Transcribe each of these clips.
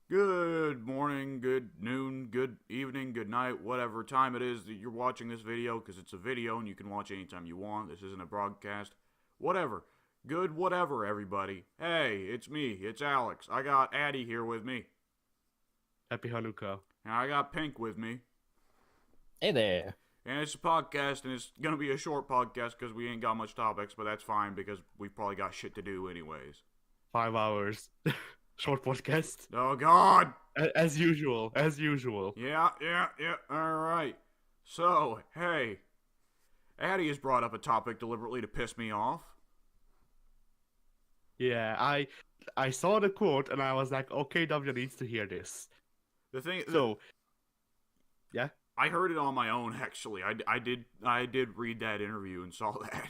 Good morning, good noon, good evening, good night, whatever time it is that you're watching this video, because it's a video and you can watch anytime you want. This isn't a broadcast. Whatever. Good whatever, everybody. Hey, it's me. It's Alex. I got Addie here with me. Happy Hanukkah. And I got Pink with me. Hey there. And it's a podcast, and it's going to be a short podcast because we ain't got much topics, but that's fine because we've probably got shit to do anyways. 5 hours. Short podcast. Oh, God! As usual. Yeah. Alright. So, hey. Addie has brought up a topic deliberately to piss me off. Yeah, I saw the quote and I was like, okay, W needs to hear this. The thing, So, yeah. I heard it on my own. Actually, I did read that interview and saw that.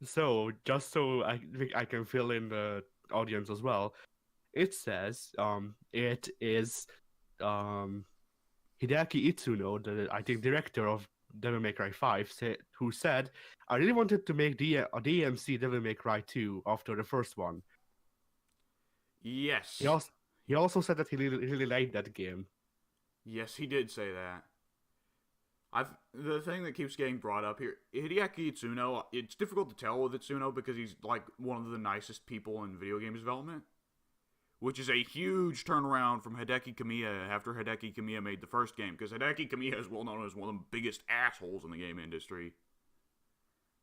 So, just so I can fill in the audience as well, it says it is Hideaki Itsuno, I think director of Devil May Cry 5, who said, I really wanted to make a DMC Devil May Cry 2 after the first one. Yes. He also said that he really liked that game. Yes, he did say that. The thing that keeps getting brought up here, Hideaki Itsuno, it's difficult to tell with Itsuno because he's like one of the nicest people in video games development, which is a huge turnaround from Hideki Kamiya after Hideki Kamiya made the first game, because Hideki Kamiya is well known as one of the biggest assholes in the game industry.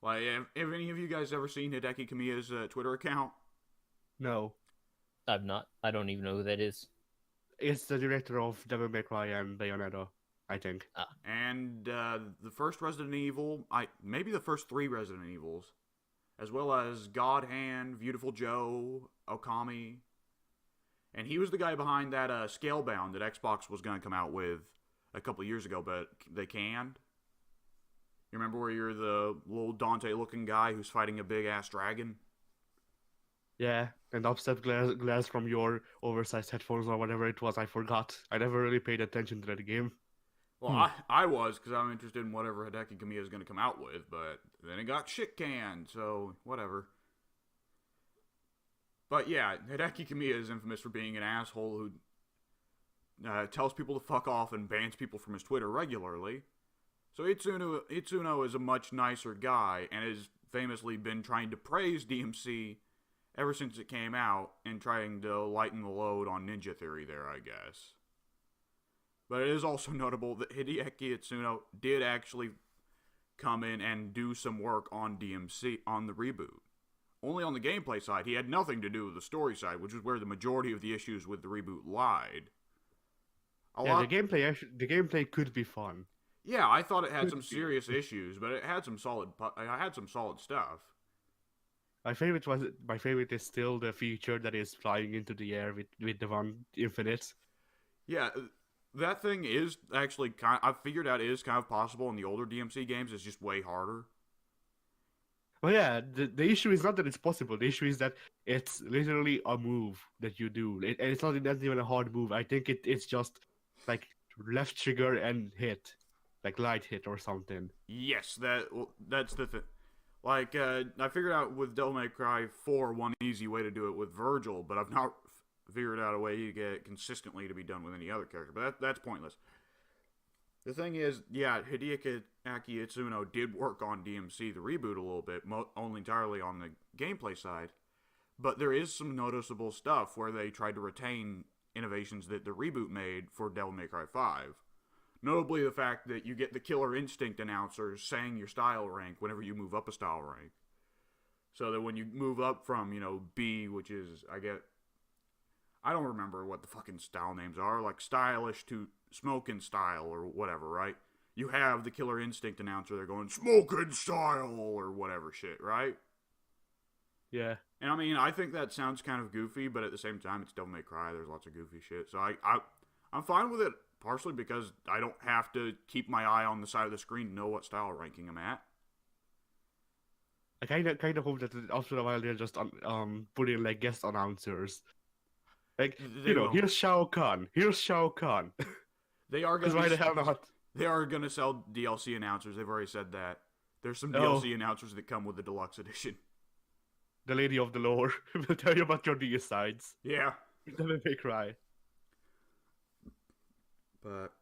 Like, have any of you guys ever seen Hideki Kamiya's Twitter account? No. I've not. I don't even know who that is. It's the director of Devil May Cry and Bayonetta, I think. And the first Resident Evil, maybe the first 3 Resident Evils, as well as God Hand, Beautiful Joe, Okami. And he was the guy behind that Scalebound that Xbox was going to come out with a couple years ago, but they canned. You remember where you're the little Dante-looking guy who's fighting a big-ass dragon? Yeah, and offset glass from your oversized headphones or whatever it was, I forgot. I never really paid attention to that game. Well, I was, because I'm interested in whatever Hideki Kamiya is going to come out with, but then it got shit canned, so whatever. But yeah, Hideki Kamiya is infamous for being an asshole who tells people to fuck off and bans people from his Twitter regularly. So Itsuno is a much nicer guy and has famously been trying to praise DMC ever since it came out and trying to lighten the load on Ninja Theory there, I guess. But it is also notable that Hideaki Itsuno did actually come in and do some work on DMC on the reboot. Only on the gameplay side. He had nothing to do with the story side, which is where the majority of the issues with the reboot lied. The gameplay could be fun. Yeah, I thought it had some serious issues, but it had some solid stuff. My favorite is still the feature that is flying into the air with the one Infinite. Yeah, that thing is actually I've figured out is kind of possible in the older DMC games. It's just way harder. Well, yeah, the issue is not that it's possible. The issue is that it's literally a move that you do. And it's not even a hard move. I think it's just like left trigger and hit. Like light hit or something. Yes, that's the thing. Like, I figured out with Devil May Cry 4 one easy way to do it with Virgil, but I've not figured out a way to get it consistently to be done with any other character. But that's pointless. The thing is, yeah, Hideaki Itsuno did work on DMC, the reboot, a little bit, only entirely on the gameplay side. But there is some noticeable stuff where they tried to retain innovations that the reboot made for Devil May Cry 5. Notably the fact that you get the Killer Instinct announcers saying your style rank whenever you move up a style rank. So that when you move up from, B, which is, I don't remember what the fucking style names are, like stylish to smoking style or whatever, right? You have the Killer Instinct announcer, they're going, smoking style or whatever shit, right? Yeah. And I mean, I think that sounds kind of goofy, but at the same time, it's Devil May Cry, there's lots of goofy shit. So I'm fine with it. Partially because I don't have to keep my eye on the side of the screen to know what style ranking I'm at. I kind of hope that after a while they'll just put in like guest announcers. Like here's Shao Kahn. Here's Shao Kahn. They are gonna. Why the hell not? They are gonna sell DLC announcers. They've already said that. There's some DLC announcers that come with the deluxe edition. The Lady of the Lore will tell you about your D-sides. Yeah. Devil May Cry. But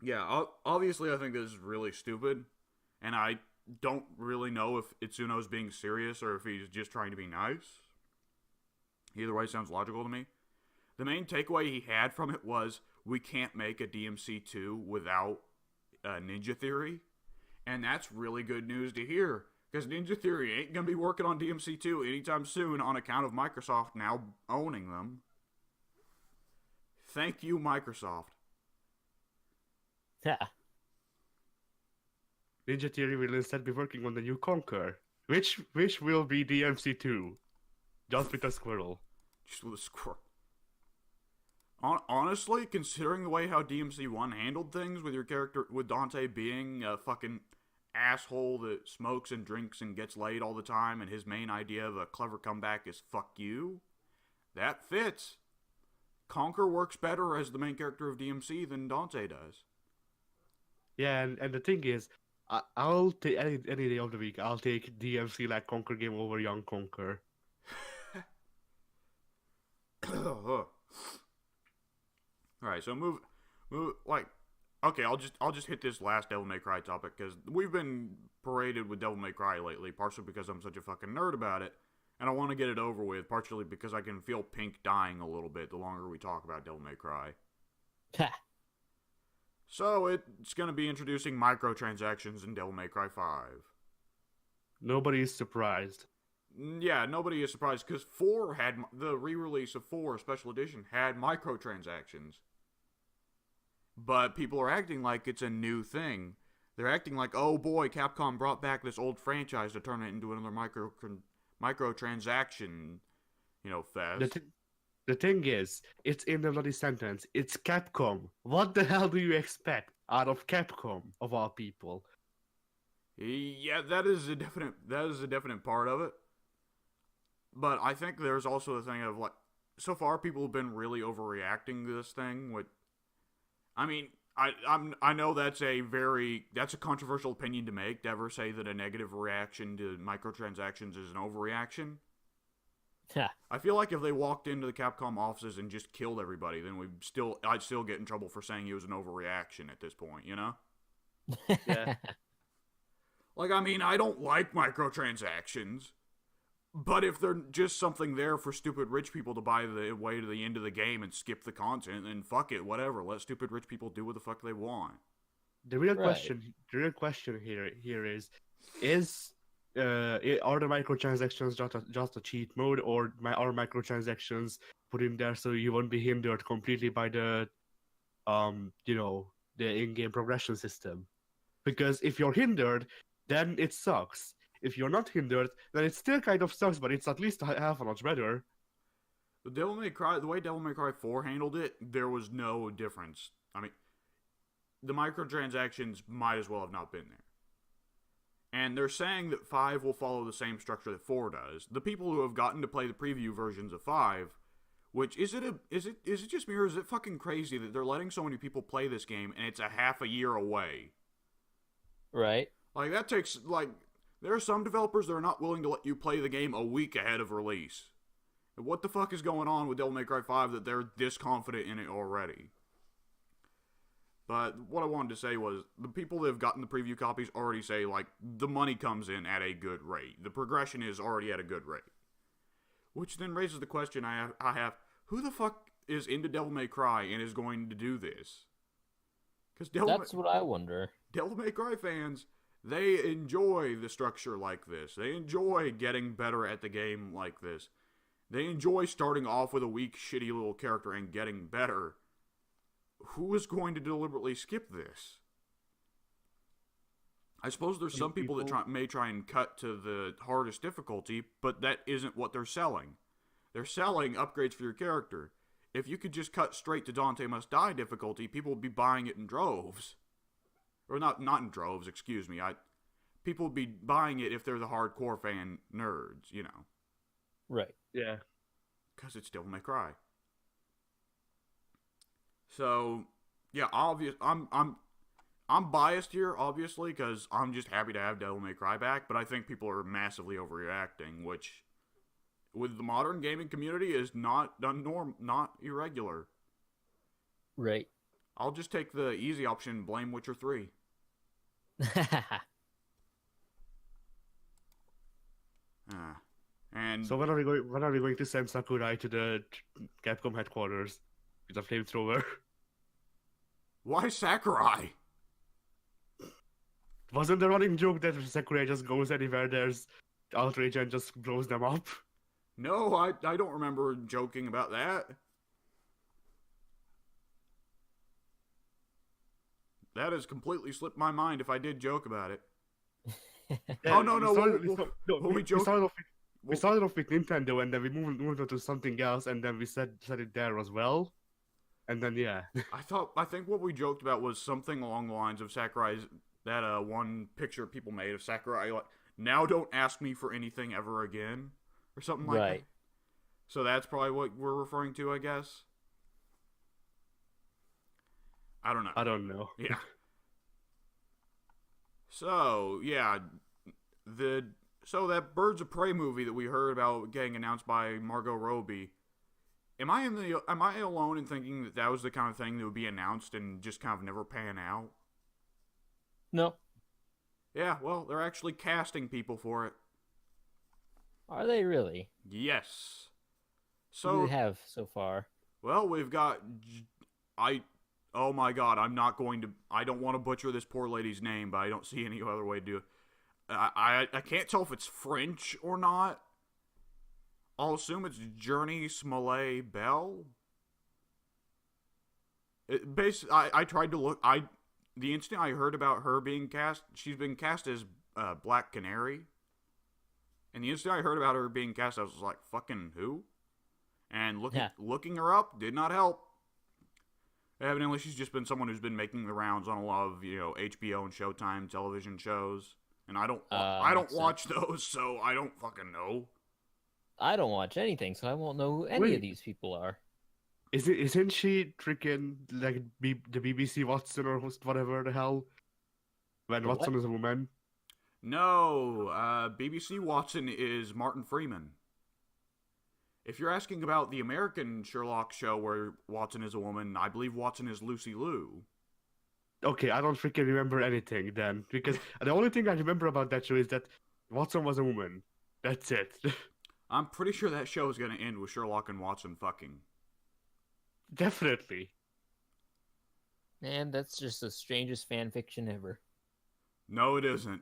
yeah, obviously I think this is really stupid, and I don't really know if Itsuno's being serious or if he's just trying to be nice. Either way sounds logical to me. The main takeaway he had from it was, we can't make a DMC2 without Ninja Theory, and that's really good news to hear, because Ninja Theory ain't going to be working on DMC2 anytime soon on account of Microsoft now owning them. Thank you, Microsoft. Yeah. Ninja Theory will instead be working on the new Conquer, which will be DMC2. Just with a squirrel. Just with a squirrel. Honestly, considering the way how DMC1 handled things with your character, with Dante being a fucking asshole that smokes and drinks and gets laid all the time, and his main idea of a clever comeback is fuck you, that fits. Conquer works better as the main character of DMC than Dante does. Yeah, and the thing is, I'll take any day of the week, I'll take DMC like Conquer game over Young Conquer. Alright, so move like, okay, I'll just hit this last Devil May Cry topic, because we've been paraded with Devil May Cry lately, partially because I'm such a fucking nerd about it, and I want to get it over with, partially because I can feel Pink dying a little bit the longer we talk about Devil May Cry. So it's going to be introducing microtransactions in Devil May Cry 5. Nobody is surprised. Yeah, nobody is surprised, because 4 had, the re-release of 4 Special Edition had microtransactions. But people are acting like it's a new thing. They're acting like, oh boy, Capcom brought back this old franchise to turn it into another microtransaction, fest. The thing is, it's in the bloody sentence. It's Capcom. What the hell do you expect out of Capcom, of all people? Yeah, that is a definite part of it. But I think there's also the thing of, like, so far people have been really overreacting to this thing. I mean, I know that's a controversial opinion to make, to ever say that a negative reaction to microtransactions is an overreaction. Yeah. I feel like if they walked into the Capcom offices and just killed everybody, then I'd still get in trouble for saying it was an overreaction at this point, you know? Yeah. Like, I mean, I don't like microtransactions, but if they're just something there for stupid rich people to buy the way to the end of the game and skip the content, then fuck it, whatever. Let stupid rich people do what the fuck they want. The real question here is are the microtransactions just a cheat mode, or are microtransactions put in there so you won't be hindered completely by the the in-game progression system? Because if you're hindered, then it sucks. If you're not hindered, then it still kind of sucks, but it's at least half a notch better. The way Devil May Cry 4 handled it, there was no difference. I mean, the microtransactions might as well have not been there. And they're saying that 5 will follow the same structure that 4 does. The people who have gotten to play the preview versions of 5, which is it just me, or is it fucking crazy that they're letting so many people play this game and it's a half a year away? Right. Like, that takes, like, there are some developers that are not willing to let you play the game a week ahead of release. What the fuck is going on with Devil May Cry 5 that they're this confident in it already? But what I wanted to say was, the people that have gotten the preview copies already say, like, the money comes in at a good rate. The progression is already at a good rate. Which then raises the question I have, who the fuck is into Devil May Cry and is going to do this? Because That's what I wonder. Devil May Cry fans, they enjoy the structure like this. They enjoy getting better at the game like this. They enjoy starting off with a weak, shitty little character and getting better. Who is going to deliberately skip this? I suppose there's some people that may try and cut to the hardest difficulty, but that isn't what they're selling. They're selling upgrades for your character. If you could just cut straight to Dante Must Die difficulty, people would be buying it in droves. Or not in droves, excuse me. People would be buying it if they're the hardcore fan nerds, you know. Right. Yeah. Because it's Devil May Cry. So, yeah, I'm biased here, obviously, because I'm just happy to have Devil May Cry back, but I think people are massively overreacting, which with the modern gaming community is not not irregular. Right. I'll just take the easy option, blame Witcher 3. And So when are we going? When are we going to send Sakurai to the Capcom headquarters with a flamethrower? why Sakurai? Wasn't the running joke that Sakurai just goes anywhere there's outrage and just blows them up? No, I don't remember joking about that. That has completely slipped my mind if I did joke about it. Oh, no, we started off with Nintendo, and then we moved on to something else, and then we said it there as well, and then yeah. I think what we joked about was something along the lines of Sakurai's, that one picture people made of Sakurai, like, now don't ask me for anything ever again, or something like that. So that's probably what we're referring to, I guess. I don't know. Yeah. So, yeah, so that Birds of Prey movie that we heard about getting announced by Margot Robbie, am I alone in thinking that that was the kind of thing that would be announced and just kind of never pan out? No. Yeah, well, they're actually casting people for it. Are they really? Yes. Who do they have so far? Well, we've got oh my god, I don't want to butcher this poor lady's name, but I don't see any other way to do it. I can't tell if it's French or not. I'll assume it's Journey Smollett Bell. I tried to look. The instant I heard about her being cast, she's been cast as Black Canary. And the instant I heard about her being cast, I was like, fucking who? And looking her up did not help. Evidently, she's just been someone who's been making the rounds on a lot of, HBO and Showtime television shows. And I don't watch those, so I don't fucking know. I don't watch anything, so I won't know who any of these people are. Isn't she freaking like the BBC Watson or whatever the hell? When Watson is a woman? No, BBC Watson is Martin Freeman. If you're asking about the American Sherlock show where Watson is a woman, I believe Watson is Lucy Liu. Okay, I don't freaking remember anything then, because the only thing I remember about that show is that Watson was a woman. That's it. I'm pretty sure that show is going to end with Sherlock and Watson fucking. Definitely. Man, that's just the strangest fan fiction ever. No, it isn't.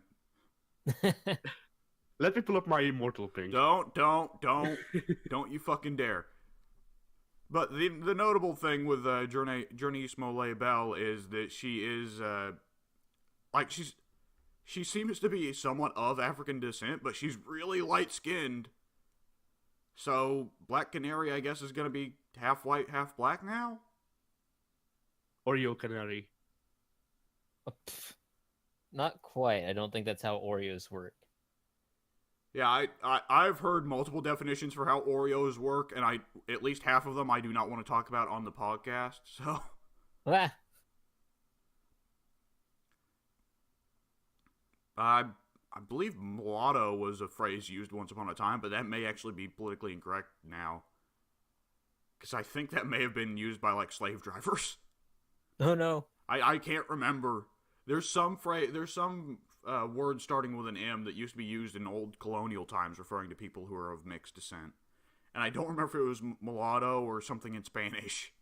Let me pull up my immortal thing. Don't you fucking dare. But the notable thing with Journey Smollett Bell is that she is she seems to be somewhat of African descent, but she's really light skinned. So Black Canary, I guess, is gonna be half white, half black now. Oreo Canary. Not quite. I don't think that's how Oreos work. Yeah, I've heard multiple definitions for how Oreos work, and at least half of them I do not want to talk about on the podcast. So, I believe mulatto was a phrase used once upon a time, but that may actually be politically incorrect now, because I think that may have been used by like slave drivers. Oh no, I can't remember. There's some word starting with an M that used to be used in old colonial times referring to people who are of mixed descent. And I don't remember if it was mulatto or something in Spanish.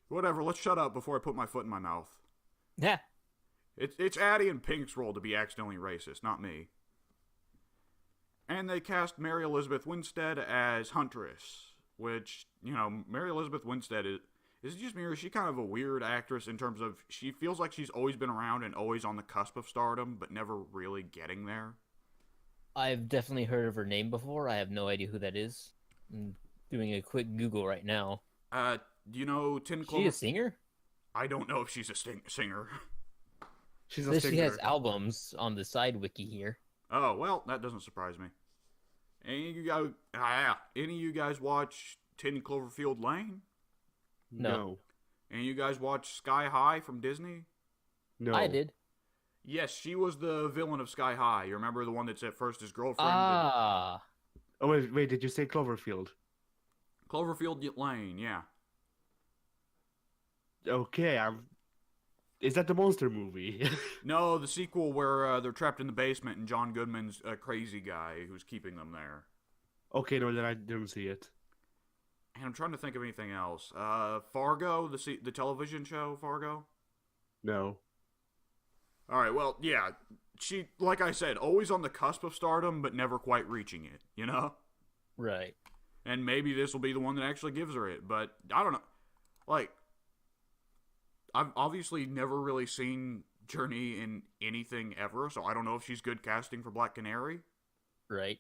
Whatever, let's shut up before I put my foot in my mouth. Yeah. It's Addie and Pink's role to be accidentally racist, not me. And they cast Mary Elizabeth Winstead as Huntress, which, Mary Elizabeth Winstead is it just me, or is she kind of a weird actress in terms of she feels like she's always been around and always on the cusp of stardom, but never really getting there? I've definitely heard of her name before. I have no idea who that is. I'm doing a quick Google right now. Do you know Tin Clover? Is she a singer? I don't know if she's a singer. She's a singer. She has albums on the side wiki here. Oh, well, that doesn't surprise me. Any of you guys watch 10 Cloverfield Lane? No. And you guys watch Sky High from Disney? No. I did. Yes, she was the villain of Sky High. You remember the one that's at first his girlfriend? Ah. Oh wait, did you say Cloverfield? Cloverfield Lane, yeah. Okay, is that the monster movie? No, the sequel where they're trapped in the basement and John Goodman's a crazy guy who's keeping them there. Okay, no, then I didn't see it. And I'm trying to think of anything else. Fargo, the television show Fargo. No. All right, well, yeah, she, like I said, always on the cusp of stardom, but never quite reaching it. You know. Right. And maybe this will be the one that actually gives her it, but I don't know. Like, I've obviously never really seen Journey in anything ever, so I don't know if she's good casting for Black Canary. Right.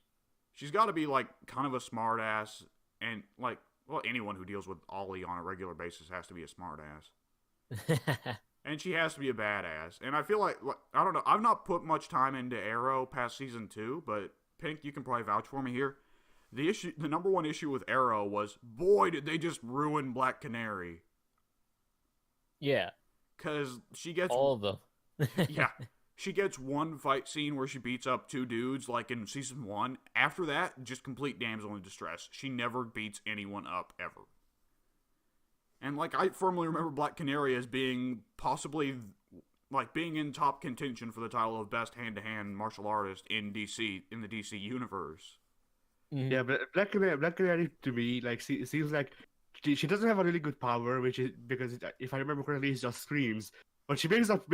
She's got to be, like, kind of a smartass, and, like, well, anyone who deals with Ollie on a regular basis has to be a smartass. And she has to be a badass. And I feel like, I don't know, I've not put much time into Arrow past season 2, but Pink, you can probably vouch for me here. The number one issue with Arrow was, boy, did they just ruin Black Canary. Yeah. Because she gets... All of them. Yeah. She gets one fight scene where she beats up 2 dudes, like in season 1. After that, just complete damsel in distress. She never beats anyone up, ever. And, like, I firmly remember Black Canary as being possibly, like, being in top contention for the title of best hand-to-hand martial artist in DC, in the DC universe. Mm-hmm. Yeah, but Black Canary to me, like, seems like she doesn't have a really good power, which is because if I remember correctly, it just screams. But she makes up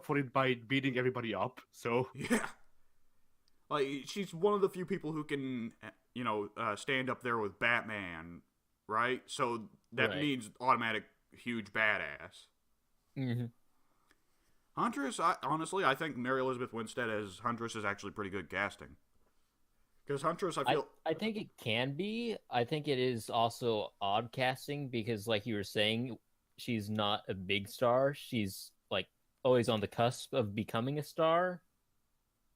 for it by beating everybody up. So yeah, like she's one of the few people who can, stand up there with Batman, right? So that means automatic huge badass. Mm-hmm. Huntress, I think Mary Elizabeth Winstead as Huntress is actually pretty good casting. Because Huntress, I think it can be. I think it is also odd casting because, like you were saying, she's not a big star. She's, like, always on the cusp of becoming a star.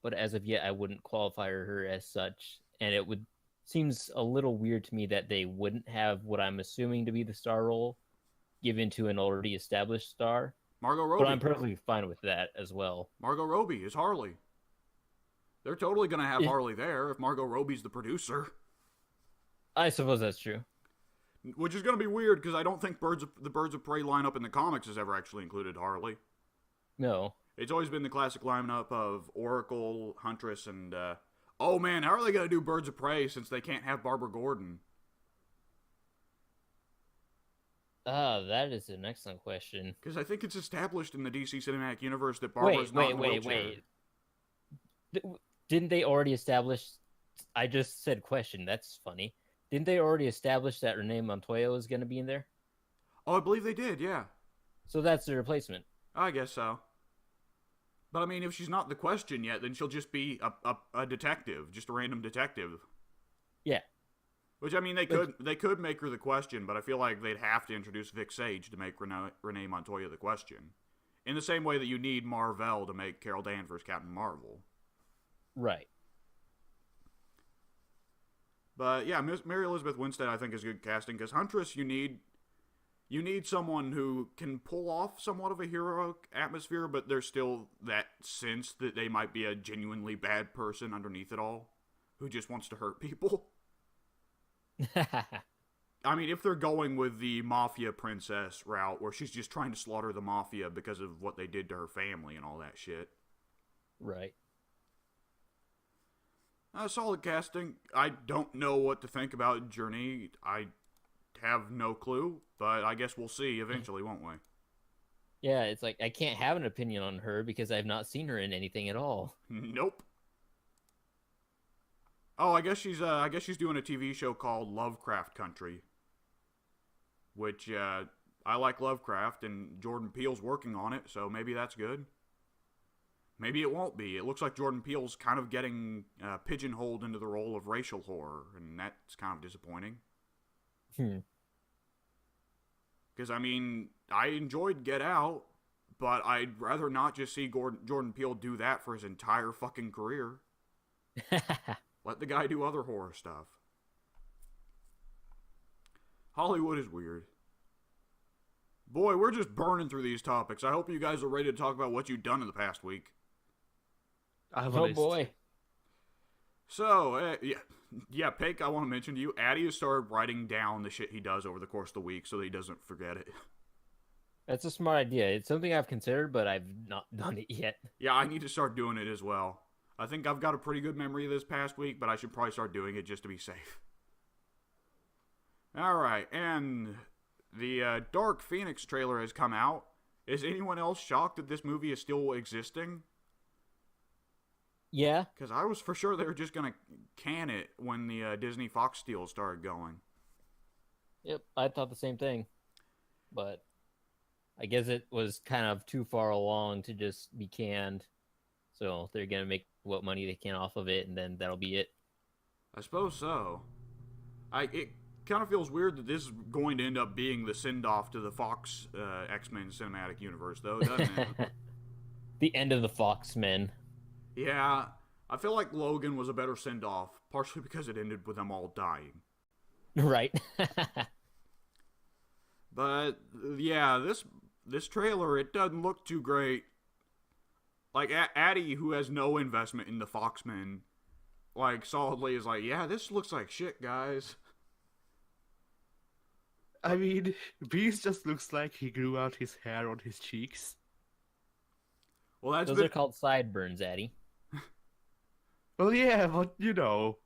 But as of yet, I wouldn't qualify her as such. And it seems a little weird to me that they wouldn't have what I'm assuming to be the star role given to an already established star. Margot Robbie. But I'm perfectly fine with that as well. Margot Robbie is Harley. They're totally going to have Harley there if Margot Robbie's the producer. I suppose that's true. Which is going to be weird because I don't think the Birds of Prey lineup in the comics has ever actually included Harley. No. It's always been the classic lineup of Oracle, Huntress, and... oh man, how are they going to do Birds of Prey since they can't have Barbara Gordon? That is an excellent question. Because I think it's established in the DC Cinematic Universe that Barbara's not in a wheelchair. Didn't they already establish... I just said question. That's funny. Didn't they already establish that Renee Montoya was going to be in there? Oh, I believe they did, yeah. So that's the replacement. I guess so. But I mean, if she's not the question yet, then she'll just be a detective, just a random detective. Yeah. Which, I mean, they could make her the question, but I feel like they'd have to introduce Vic Sage to make Renee Montoya the question. In the same way that you need Mar-Vell to make Carol Danvers Captain Marvel. Right. But yeah, Mary Elizabeth Winstead I think is good casting because Huntress you need someone who can pull off somewhat of a heroic atmosphere, but there's still that sense that they might be a genuinely bad person underneath it all, who just wants to hurt people. I mean, if they're going with the mafia princess route where she's just trying to slaughter the mafia because of what they did to her family and all that shit. Right. Solid casting. I don't know what to think about Journey. I have no clue, but I guess we'll see eventually, won't we? Yeah, it's like I can't have an opinion on her because I've not seen her in anything at all. Nope. Oh, I guess she's doing a TV show called Lovecraft Country, which I like Lovecraft and Jordan Peele's working on it, so maybe that's good. Maybe it won't be. It looks like Jordan Peele's kind of getting pigeonholed into the role of racial horror, and that's kind of disappointing. Because, I mean, I enjoyed Get Out, but I'd rather not just see Jordan Peele do that for his entire fucking career. Let the guy do other horror stuff. Hollywood is weird. Boy, we're just burning through these topics. I hope you guys are ready to talk about what you've done in the past week. I have a list. Boy. So, yeah, Pake, I want to mention to you, Addy has started writing down the shit he does over the course of the week so that he doesn't forget it. That's a smart idea. It's something I've considered, but I've not done it yet. Yeah, I need to start doing it as well. I think I've got a pretty good memory this past week, but I should probably start doing it just to be safe. Alright, and the Dark Phoenix trailer has come out. Is anyone else shocked that this movie is still existing? Yeah. Because I was for sure they were just going to can it when the Disney Fox deal started going. Yep, I thought the same thing. But I guess it was kind of too far along to just be canned. So they're going to make what money they can off of it, and then that'll be it. I suppose so. It kind of feels weird that this is going to end up being the send-off to the Fox X-Men cinematic universe, though, doesn't it? The end of the Fox-Men. Yeah, I feel like Logan was a better send-off, partially because it ended with them all dying. Right. But, yeah, this trailer, it doesn't look too great. Like, Addy, who has no investment in the Foxmen, like, solidly is like, yeah, this looks like shit, guys. I mean, Beast just looks like he grew out his hair on his cheeks. Well, Those are called sideburns, Addy. Well, yeah, but you know,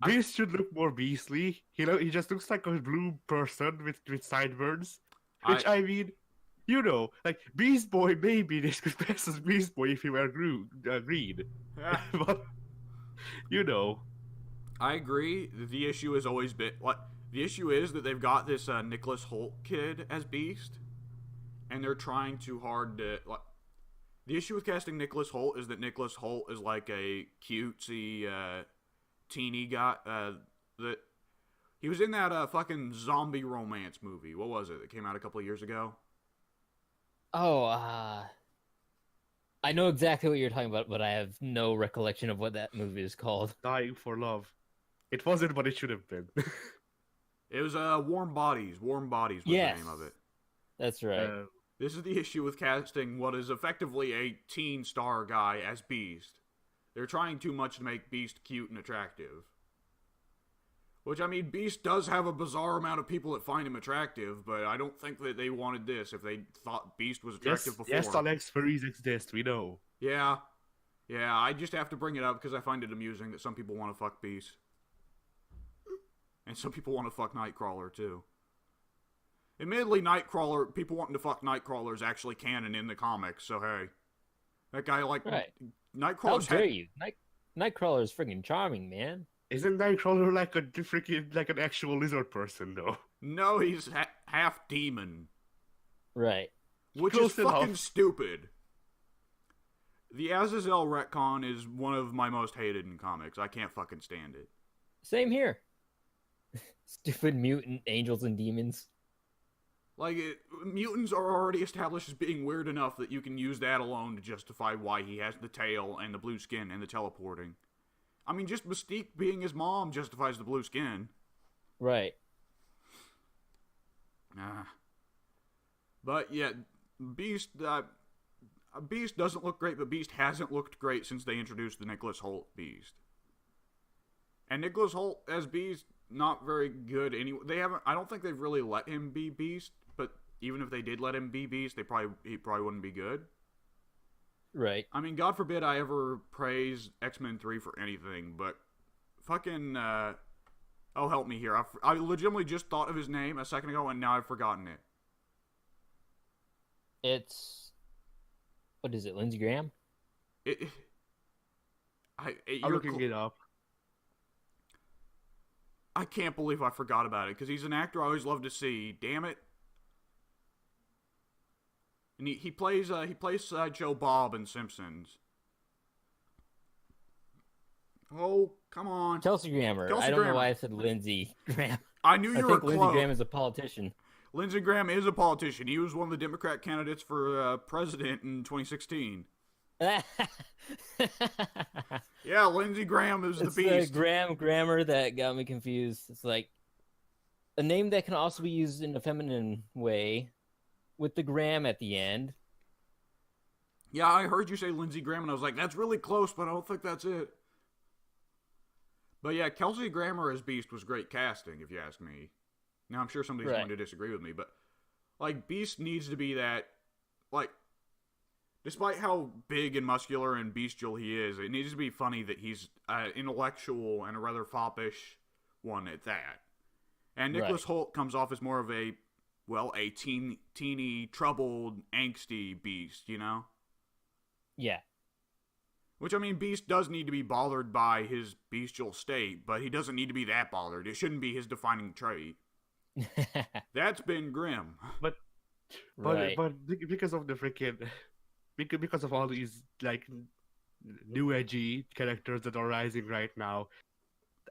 Beast should look more beastly. You know, he just looks like a blue person with sideburns. Which I mean, you know, like Beast Boy maybe this could pass as Beast Boy if he were green. But you know, I agree. The issue has always been the issue is that they've got this Nicholas Hoult kid as Beast, and they're trying too hard to like. The issue with casting Nicholas Hoult is that Nicholas Hoult is like a cutesy, teeny guy. That he was in that fucking zombie romance movie. What was it that came out a couple of years ago? Oh, I know exactly what you're talking about, but I have no recollection of what that movie is called. Dying for Love. It wasn't, but it should have been. It was Warm Bodies. Warm Bodies was the name of it. That's right. This is the issue with casting what is effectively a teen star guy as Beast. They're trying too much to make Beast cute and attractive. Which, I mean, Beast does have a bizarre amount of people that find him attractive, but I don't think that they wanted this if they thought Beast was attractive before. Yes, Alex, furries exist, we know. Yeah. Yeah, I just have to bring it up because I find it amusing that some people want to fuck Beast. And some people want to fuck Nightcrawler, too. Admittedly, Nightcrawler, people wanting to fuck Nightcrawler is actually canon in the comics, so hey. That guy, like, right. Nightcrawler's How dare you? Nightcrawler is freaking charming, man. Isn't Nightcrawler like a freaking, like an actual lizard person, though? No, he's half demon. Right. Which is fucking stupid. The Azazel retcon is one of my most hated in comics. I can't fucking stand it. Same here. Stupid mutant angels and demons. Like, mutants are already established as being weird enough that you can use that alone to justify why he has the tail and the blue skin and the teleporting. I mean, just Mystique being his mom justifies the blue skin. Right. But, yeah, Beast doesn't look great, but Beast hasn't looked great since they introduced the Nicholas Hoult Beast. And Nicholas Hoult as Beast, not very good anyway. I don't think they've really let him be Beast, but even if they did let him be Beast, he probably wouldn't be good. Right. I mean, God forbid I ever praise X-Men 3 for anything, but fucking, oh, help me here. I legitimately just thought of his name a second ago, and now I've forgotten it. It's, what is it, Lindsey Graham? I'm looking it up. I can't believe I forgot about it, because he's an actor I always love to see. Damn it. And he plays Joe Bob in Simpsons. Oh, come on. Kelsey Grammer. I don't know why I said Lindsey Graham. I knew you were close. Lindsey Graham is a politician. Lindsey Graham is a politician. He was one of the Democrat candidates for president in 2016. Yeah, Lindsey Graham is the beast. It's the Graham grammar that got me confused. It's like a name that can also be used in a feminine way with the Graham at the end. Yeah, I heard you say Lindsey Graham, and I was like, that's really close, but I don't think that's it. But yeah, Kelsey Grammer as Beast was great casting, if you ask me. Now, I'm sure somebody's Right. going to disagree with me, but, like, Beast needs to be that, like, despite how big and muscular and bestial he is, it needs to be funny that he's intellectual and a rather foppish one at that. And Nicholas Hoult comes off as more of a, well, a teeny, troubled, angsty Beast, you know? Yeah. Which, I mean, Beast does need to be bothered by his bestial state, but he doesn't need to be that bothered. It shouldn't be his defining trait. That's been grim. But Right. because of the freaking because of all these like new edgy characters that are rising right now,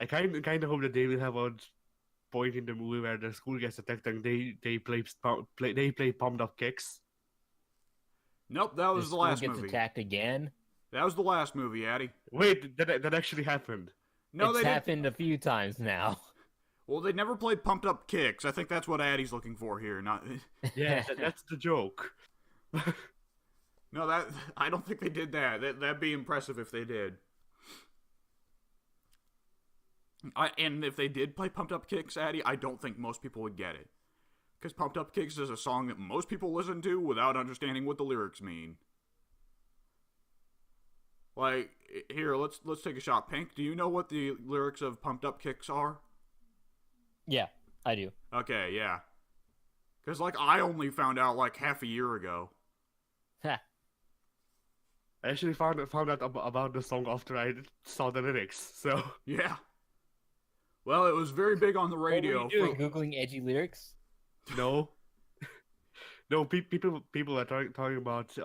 I kind of hope that they will have a point in the movie where the school gets attacked and they play pumped up kicks. Nope, that was the school last gets movie. attacked again. That was the last movie, Addy. Wait, that actually happened. No, It's they didn't. happened a few times now. Well, they never played pumped up kicks. I think that's what Addy's looking for here. Not. Yeah, that's the joke. No, that I don't think they did that. That'd be impressive if they did. And if they did play pumped up kicks, Addy, I don't think most people would get it. Because pumped up kicks is a song that most people listen to without understanding what the lyrics mean. Like, here, let's take a shot. Pink, do you know what the lyrics of pumped up kicks are? Yeah, I do. Okay, yeah. Because, like, I only found out, like, half a year ago. Ha. I actually found out about the song after I saw the lyrics. So Yeah. Well, it was very big on the radio. What were you doing? Googling edgy lyrics? no, people are talking about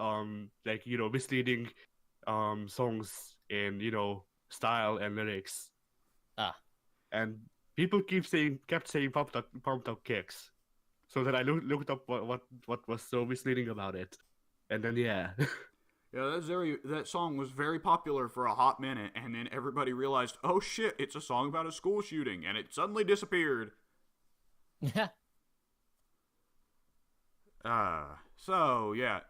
like misleading songs in style and lyrics. And people kept saying pumped up kicks. So then I looked up what was so misleading about it, and then yeah. Yeah, that song was very popular for a hot minute, and then everybody realized, oh shit, it's a song about a school shooting, and it suddenly disappeared. Yeah. So yeah,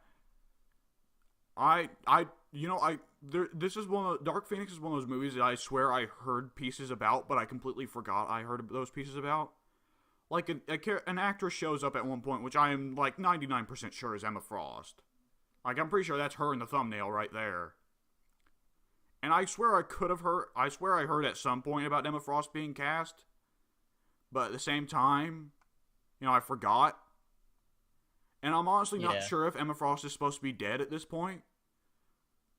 this is Dark Phoenix is one of those movies that I swear I heard pieces about, but I completely forgot I heard those pieces about. Like an actress shows up at one point, which I am like 99% sure is Emma Frost. Like, I'm pretty sure that's her in the thumbnail right there. And I swear I heard at some point about Emma Frost being cast. But at the same time, I forgot. And I'm honestly not sure if Emma Frost is supposed to be dead at this point.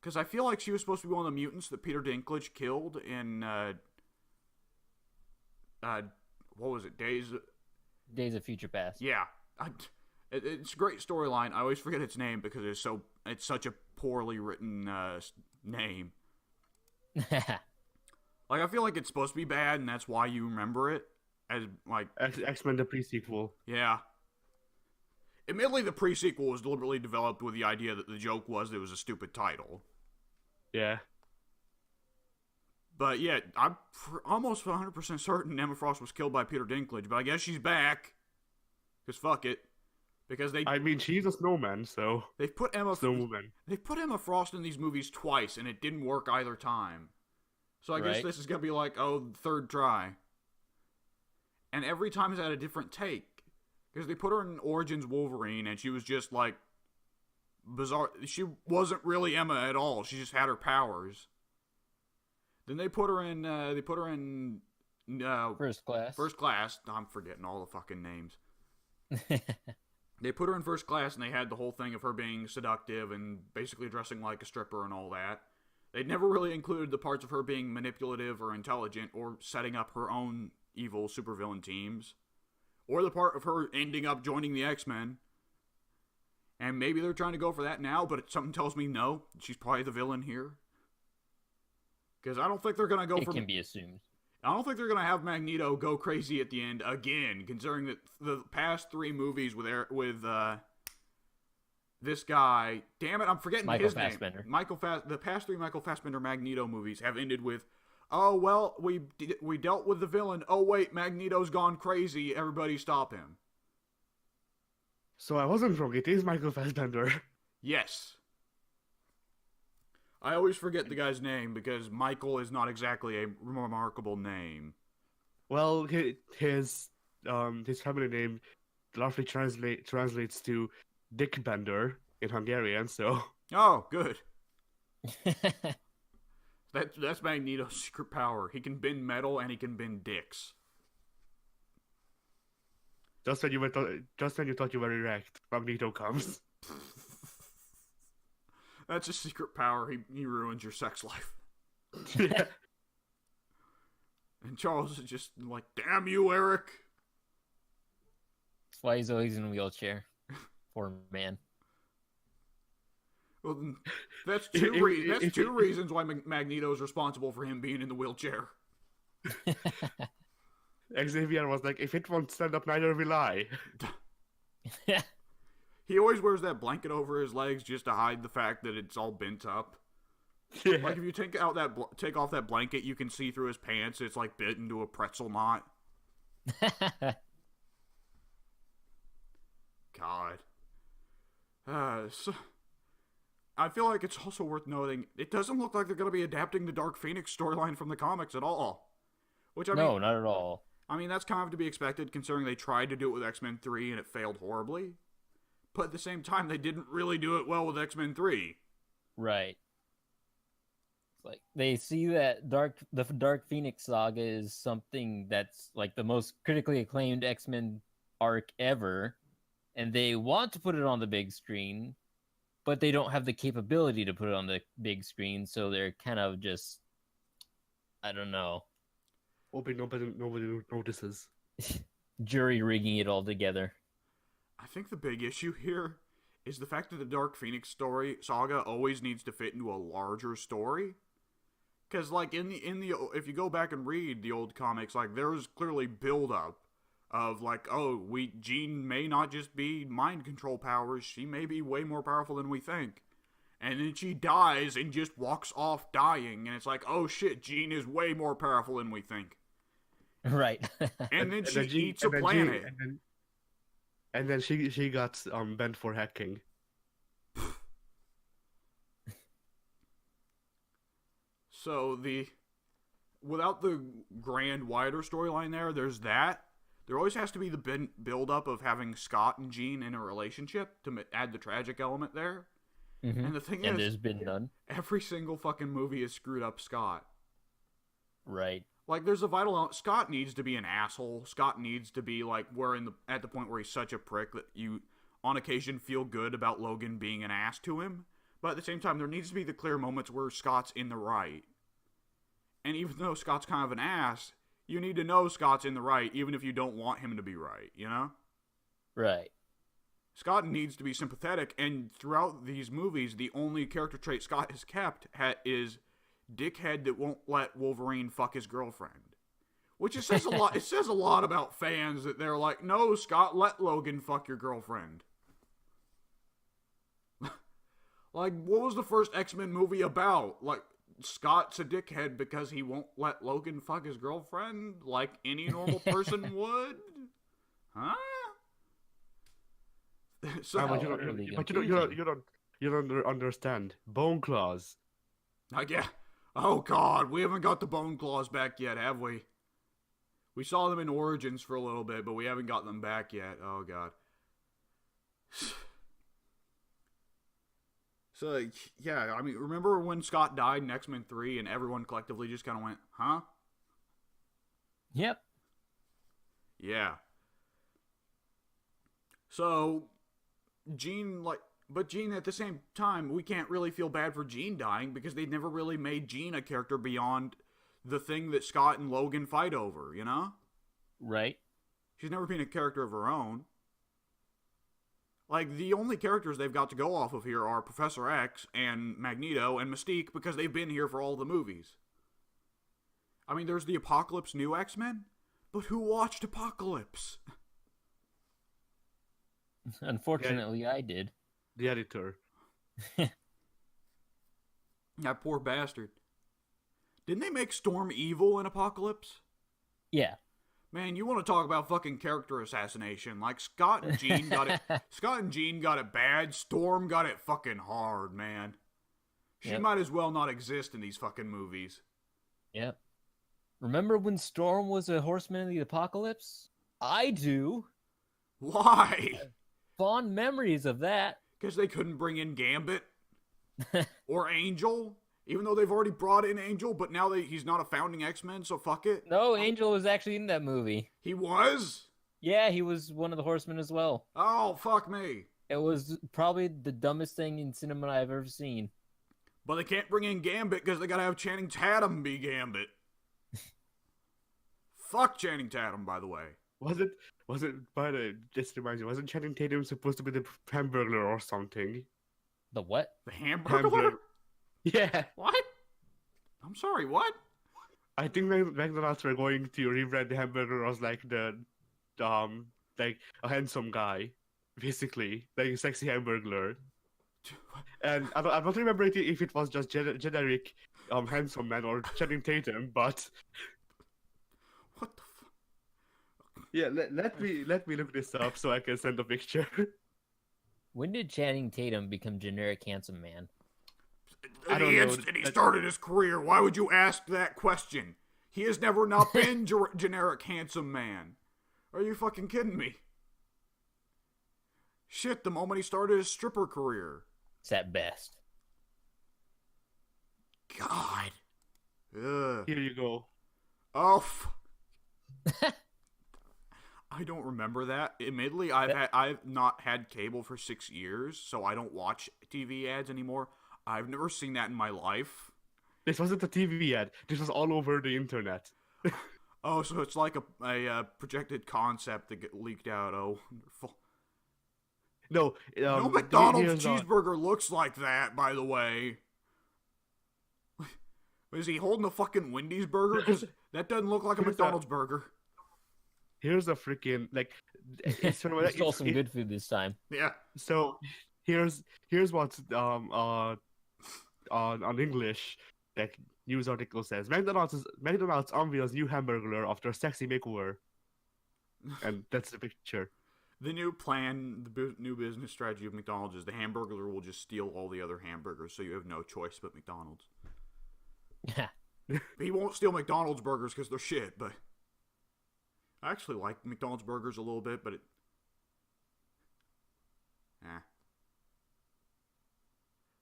Because I feel like she was supposed to be one of the mutants that Peter Dinklage killed in, what was it, Days of Future Past. Yeah. It's a great storyline. I always forget its name because it's such a poorly written name. Like, I feel like it's supposed to be bad, and that's why you remember it as like X-Men the pre-sequel. Yeah. Admittedly, the pre-sequel was deliberately developed with the idea that the joke was it was a stupid title. Yeah. But yeah, I'm almost 100% certain Emma Frost was killed by Peter Dinklage, but I guess she's back. Because fuck it. Because she's a snowman, so they've put Emma Frost in these movies twice, and it didn't work either time. So I guess this is gonna be like, third try. And every time is at a different take, because they put her in Origins Wolverine, and she was just like bizarre. She wasn't really Emma at all. She just had her powers. Then they put her in. First Class. First Class. I'm forgetting all the fucking names. They put her in First Class, and they had the whole thing of her being seductive and basically dressing like a stripper and all that. They'd never really included the parts of her being manipulative or intelligent or setting up her own evil supervillain teams. Or the part of her ending up joining the X-Men. And maybe they're trying to go for that now, but something tells me no. She's probably the villain here. Because I don't think they're going to go for... It can be assumed. I don't think they're going to have Magneto go crazy at the end again, considering that the past three movies with this guy, damn it, I'm forgetting his name. The past three Michael Fassbender Magneto movies have ended with, oh, well, we dealt with the villain. Oh, wait, Magneto's gone crazy. Everybody stop him. So I wasn't wrong. It is Michael Fassbender. Yes. I always forget the guy's name because Michael is not exactly a remarkable name. Well, his family name roughly translates to Dick Bender in Hungarian. So Oh, good. That's Magneto's secret power. He can bend metal and he can bend dicks. just when you thought you were erect, Magneto comes. That's a secret power. He ruins your sex life. Yeah. And Charles is just like, damn you, Eric. That's why he's always in a wheelchair. Poor man. Well, that's two reasons why Magneto is responsible for him being in the wheelchair. Xavier was like, if it won't stand up, neither will I. He always wears that blanket over his legs just to hide the fact that it's all bent up. Yeah. Like if you take off that blanket, you can see through his pants. It's like bit into a pretzel knot. God. So, I feel like it's also worth noting, it doesn't look like they're going to be adapting the Dark Phoenix storyline from the comics at all. Which, I no, mean, not at all. I mean, that's kind of to be expected considering they tried to do it with X-Men 3 and it failed horribly. But at the same time, they didn't really do it well with X-Men 3. Right. It's like they see that the Dark Phoenix saga is something that's like the most critically acclaimed X-Men arc ever, and they want to put it on the big screen, but they don't have the capability to put it on the big screen, so they're kind of just, I don't know, Hoping nobody notices. jury rigging it all together. I think the big issue here is the fact that the Dark Phoenix saga always needs to fit into a larger story. Because, like, in the if you go back and read the old comics, like, there's clearly build-up of, like, oh, Jean may not just be mind control powers, she may be way more powerful than we think. And then she dies and just walks off dying, and it's like, oh shit, Jean is way more powerful than we think. Right. And then she eats a planet. And then she got banned for hacking. So without the grand wider storyline there's that. There always has to be the build up of having Scott and Jean in a relationship to add the tragic element there. Mm-hmm. And the thing and is, there's been none. every single fucking movie has screwed up Scott. Right. Like, there's a vital Scott needs to be an asshole. Scott needs to be, like, at the point where he's such a prick that you, on occasion, feel good about Logan being an ass to him. But at the same time, there needs to be the clear moments where Scott's in the right. And even though Scott's kind of an ass, you need to know Scott's in the right, even if you don't want him to be right, you know? Right. Scott needs to be sympathetic, and throughout these movies, the only character trait Scott has kept is dickhead that won't let Wolverine fuck his girlfriend. Which it says a lot. It says a lot about fans that they're like, no, Scott, let Logan fuck your girlfriend. Like, what was the first X-Men movie about? Like, Scott's a dickhead because he won't let Logan fuck his girlfriend like any normal person would? Huh? So, But you don't understand. Bone claws. yeah. Oh God, we haven't got the bone claws back yet, have we? We saw them in Origins for a little bit, but we haven't got them back yet. Oh God. So yeah, I mean, remember when Scott died in X-Men 3 and everyone collectively just kind of went, huh? Yep. Yeah. So, Jean, but Jean, at the same time, we can't really feel bad for Jean dying because they never really made Jean a character beyond the thing that Scott and Logan fight over, you know? Right. She's never been a character of her own. Like, the only characters they've got to go off of here are Professor X and Magneto and Mystique because they've been here for all the movies. I mean, there's the Apocalypse New X-Men, but who watched Apocalypse? Unfortunately, I did. The editor. That poor bastard. Didn't they make Storm evil in Apocalypse? Yeah. Man, you want to talk about fucking character assassination. Like, Scott and Jean got it. Scott and Jean got it bad. Storm got it fucking hard, man. She might as well not exist in these fucking movies. Yep. Remember when Storm was a horseman of the apocalypse? I do. Why? Fond memories of that. Because they couldn't bring in Gambit or Angel, even though they've already brought in Angel, but now he's not a founding X-Men, so fuck it. No, Angel was actually in that movie. He was? Yeah, he was one of the horsemen as well. Oh, fuck me. It was probably the dumbest thing in cinema I've ever seen. But they can't bring in Gambit because they gotta have Channing Tatum be Gambit. Fuck Channing Tatum, by the way. Just reminds me, wasn't Channing Tatum supposed to be the Hamburglar or something? The what? The Hamburglar? Yeah. What? I'm sorry, what? I think McDonald's were going to rebrand the Hamburger as like like a handsome guy, basically, like a sexy Hamburglar. And I'm not remembering if it was just generic handsome man or Channing Tatum, but What the fuck? yeah, let me look this up so I can send a picture. When did Channing Tatum become generic handsome man? I don't know. He started his career. Why would you ask that question? He has never not been generic handsome man. Are you fucking kidding me? Shit, the moment he started his stripper career. It's at best. God. Ugh. Here you go. Oh. I don't remember that. Admittedly, I've not had cable for 6 years, so I don't watch TV ads anymore. I've never seen that in my life. This wasn't a TV ad. This was all over the internet. Oh, so it's like a projected concept that leaked out. Oh, wonderful. No, No McDonald's cheeseburger looks like that, by the way. Is he holding a fucking Wendy's burger? Because that doesn't look like a McDonald's burger. Here's a freaking like. It's sort of We stole some good food this time. Yeah. So here's what's on English like news article says McDonald's unveils new hamburger after sexy makeover, and that's the picture. The new plan, the new business strategy of McDonald's is the Hamburglar will just steal all the other hamburgers, so you have no choice but McDonald's. Yeah. He won't steal McDonald's burgers because they're shit, but I actually like McDonald's burgers a little bit, but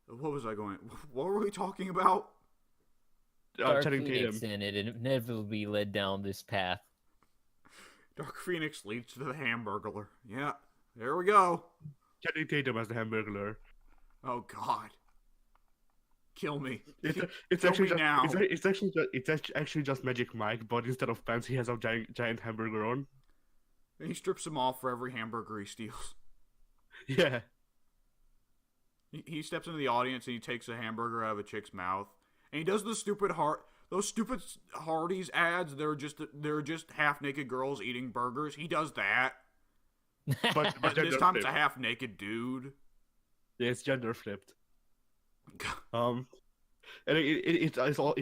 What was I going? What were we talking about? Dark Channing Phoenix Tatum. and it inevitably led down this path. Dark Phoenix leads to the Hamburglar. Yeah, there we go. Channing Tatum as the Hamburglar. Oh God, kill me! It's Kill actually me just, now. it's actually just Magic Mike, but instead of pants, he has a giant hamburger on. And he strips him off for every hamburger he steals. Yeah. He steps into the audience and he takes a hamburger out of a chick's mouth, and he does the those stupid Hardee's ads. They're just half naked girls eating burgers. He does that, But but this gender time it's a flipped. half naked dude. Yeah, it's gender flipped. And it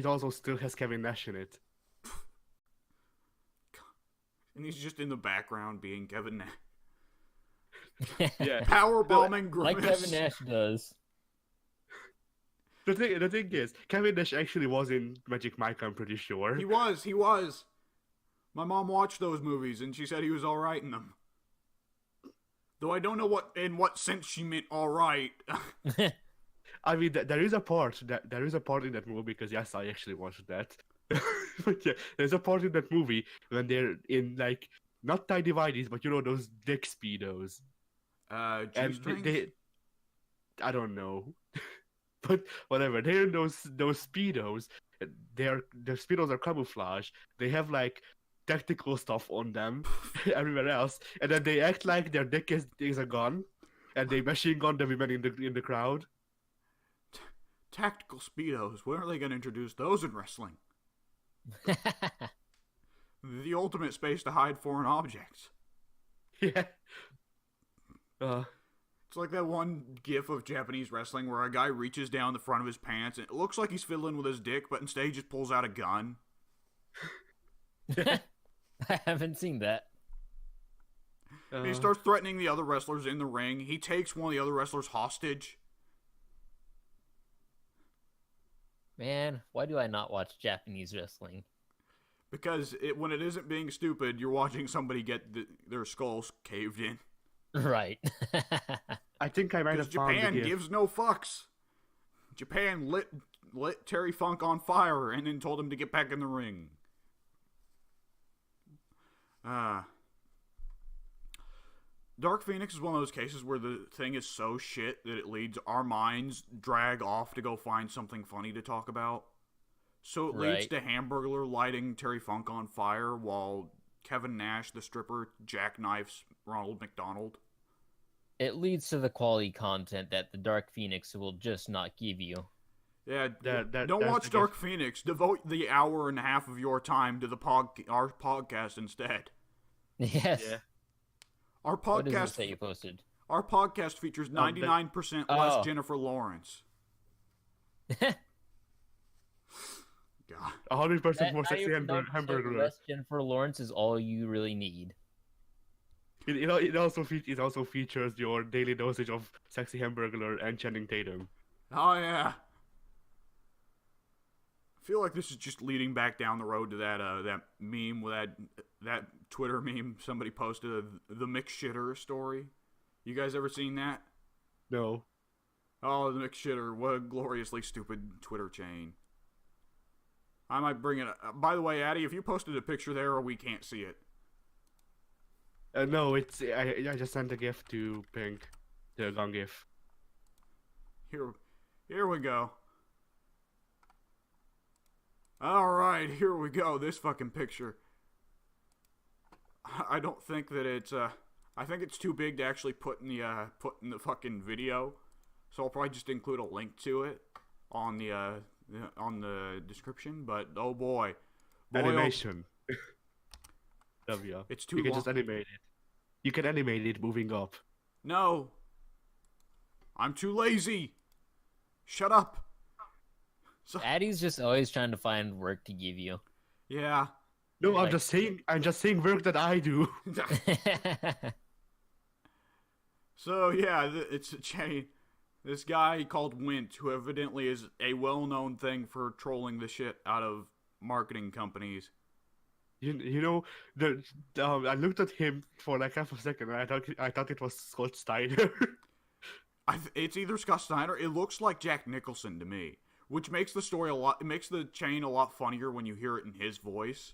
also still has Kevin Nash in it. And he's just in the background being Kevin Nash. Yeah. Power bombing Like Grimace. Kevin Nash does. The thing is, Kevin Nash actually was in Magic Mike, I'm pretty sure. He was. My mom watched those movies and she said he was alright in them. Though I don't know in what sense she meant alright. I mean, there is a part in that movie, because yes, I actually watched that. But yeah, there's a part in that movie when they're in like not tiny whities, but you know those dick speedos. And G-strings? I don't know, but whatever. They're in those speedos. Their speedos are camouflage. They have like tactical stuff on them everywhere else, and then they act like their dick is a gun, and they machine gun the women in the crowd. Tactical Speedos. When are they going to introduce those in wrestling? The ultimate space to hide foreign objects. Yeah. It's like that one gif of Japanese wrestling where a guy reaches down the front of his pants and it looks like he's fiddling with his dick, but instead he just pulls out a gun. I haven't seen that. And he starts threatening the other wrestlers in the ring. He takes one of the other wrestlers hostage. Man, why do I not watch Japanese wrestling? Because when it isn't being stupid, you're watching somebody get their skulls caved in. Right. I think I might Because have found the Japan gift. gives no fucks. Japan lit Terry Funk on fire and then told him to get back in the ring. Dark Phoenix is one of those cases where the thing is so shit that it leads our minds drag off to go find something funny to talk about. So it leads Right. to Hamburglar lighting Terry Funk on fire while Kevin Nash, the stripper, jackknifes Ronald McDonald. It leads to the quality content that the Dark Phoenix will just not give you. Yeah, don't That's watch the Dark gift. Phoenix. Devote the hour and a half of your time to our podcast instead. Yes. Yeah. Our What is this podcast that you posted? Our podcast features 99% less Oh. Jennifer Lawrence. God. 100% more That sexy 99% hamburger. less Jennifer Lawrence is all you really need. It also features your daily dosage of sexy hamburger and Channing Tatum. Oh, yeah. I feel like this is just leading back down the road to that meme with that Twitter meme somebody posted of the McShitter story. You guys ever seen that? No. Oh, the McShitter. What a gloriously stupid Twitter chain. I might bring it up. By the way, Addy, if you posted a picture there or we can't see it. No, I just sent a gift to Pink, the gun gift. Here we go. Alright, here we go. This fucking picture. I don't think that it's, I think it's too big to actually put in the fucking video. So I'll probably just include a link to it on the description. But, oh boy. Animation. W. It's too You can long. just animate it. You can animate it moving up. No. I'm too lazy. Shut up. So, Addie's just always trying to find work to give you. yeah. No, Like- I'm just saying work that I do. So, yeah, it's a chain. This guy called Wint, who evidently is a well-known thing for trolling the shit out of marketing companies. You know, I looked at him for like half a second and I thought it was Scott Steiner. It's either Scott Steiner. It looks like Jack Nicholson to me, which makes the story it makes the chain a lot funnier when you hear it in his voice.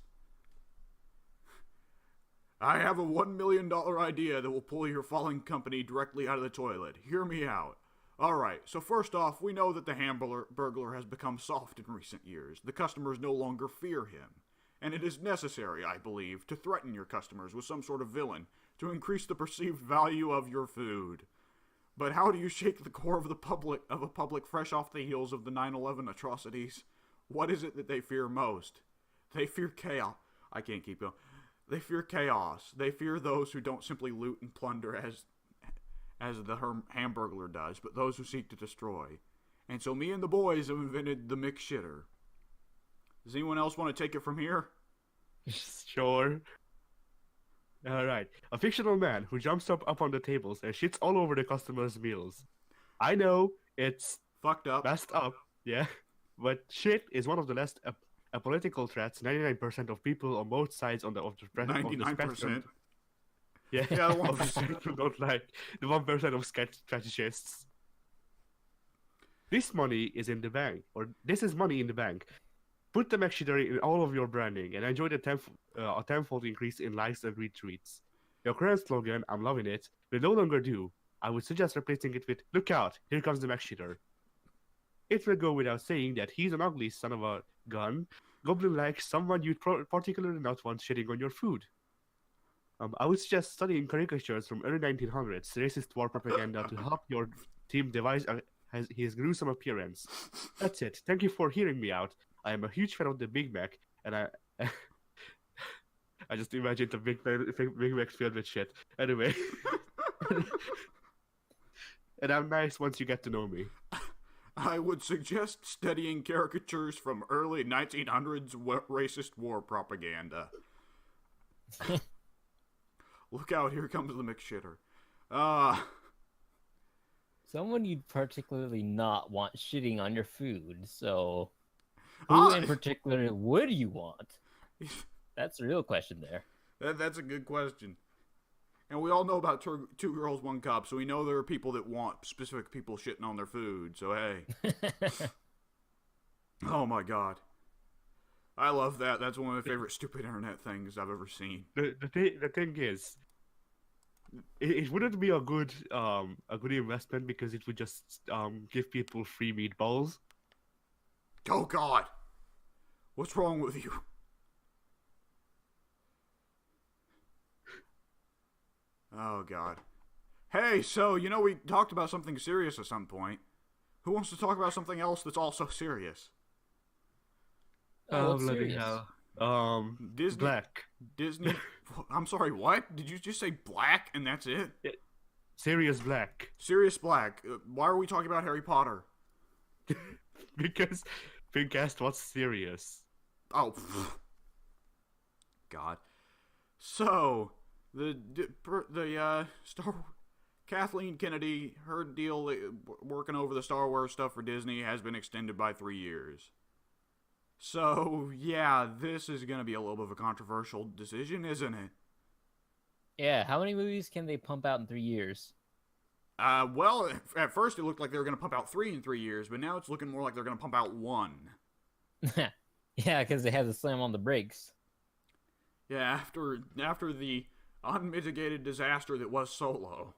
I have a $1 million idea that will pull your falling company directly out of the toilet. Hear me out. Alright, so first off, we know that the Hamburglar has become soft in recent years. The customers no longer fear him. And it is necessary, I believe, to threaten your customers with some sort of villain to increase the perceived value of your food. But how do you shake the core of a public fresh off the heels of the 9/11 atrocities? What is it that they fear most? They fear chaos. I can't keep going. They fear chaos. They fear those who don't simply loot and plunder as the Hamburglar does, but those who seek to destroy. And so me and the boys have invented the McShitter. Does anyone else want to take it from here? Sure. Alright. A fictional man who jumps up on the tables and shits all over the customers' meals. I know, it's Fucked up. messed up, yeah. But shit is one of the less apolitical threats 99% of people on both sides of the 99%. spectrum. Yeah, Yeah, the of the 1%. spectrum don't like. The 1% of strategists. This money is in the bank, or this is money in the bank. Put the McShitter in all of your branding and enjoy the a tenfold increase in likes and retweets. Your current slogan, I'm loving it, will no longer do. I would suggest replacing it with, look out, here comes the McShitter. It will go without saying that he's an ugly son of a gun, goblin-like someone you'd particularly not want shitting on your food. I would suggest studying caricatures from early 1900s racist war propaganda to help your team devise his gruesome appearance. That's it. Thank you for hearing me out. I am a huge fan of the Big Mac, and I just imagined the Big Mac filled with shit. Anyway. And I'm nice once you get to know me. I would suggest studying caricatures from early 1900s racist war propaganda. Look out, here comes the McShitter. Someone you'd particularly not want shitting on your food, so Who Ah, in particular would you want? That's the real question there. that's a good question. And we all know about Two Girls, One Cup, so we know there are people that want specific people shitting on their food, so hey. Oh my god. I love that. That's one of my favorite stupid internet things I've ever seen. The thing is, it wouldn't be a good investment because it would just give people free meatballs. Oh god. What's wrong with you? Oh god. Hey, so, we talked about something serious at some point. Who wants to talk about something else that's also serious? Oh, what's bloody serious? hell. Disney. Black. Disney. I'm sorry, what? Did you just say black and that's it? Sirius Black. Sirius Black. Why are we talking about Harry Potter? Because Pink asked what's serious. Oh. God. So, the Star Kathleen Kennedy, her deal working over the Star Wars stuff for Disney has been extended by 3 years. So, yeah, this is going to be a little bit of a controversial decision, isn't it? Yeah, how many movies can they pump out in 3 years? Well, at first it looked like they were going to pump out 3 in 3 years, but now it's looking more like they're going to pump out 1. Yeah, because they had to slam on the brakes. Yeah, after the unmitigated disaster that was Solo.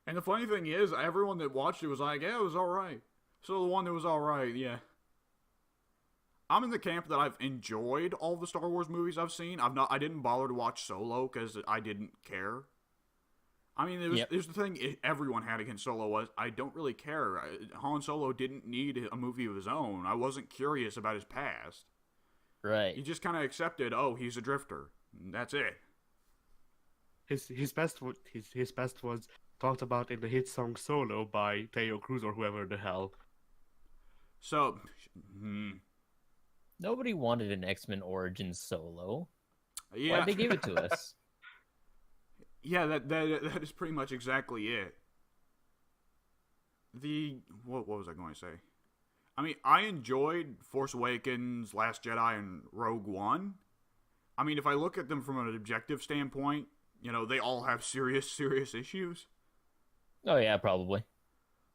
And the funny thing is, everyone that watched it was like, yeah, it was alright. So the one that was alright, yeah. I'm in the camp that I've enjoyed all the Star Wars movies I've seen. I didn't bother to watch Solo because I didn't care. I mean, it was the thing everyone had against Solo was, I don't really care. Han Solo didn't need a movie of his own. I wasn't curious about his past. Right. You just kind of accepted, oh, he's a drifter. That's it. His best was talked about in the hit song Solo by Theo Cruz or whoever the hell. So, Nobody wanted an X-Men Origins Solo. yeah. Why'd they give it to us? Yeah, that is pretty much exactly it. What was I going to say? I mean, I enjoyed Force Awakens, Last Jedi, and Rogue One. I mean, if I look at them from an objective standpoint, they all have serious issues. Oh yeah, probably.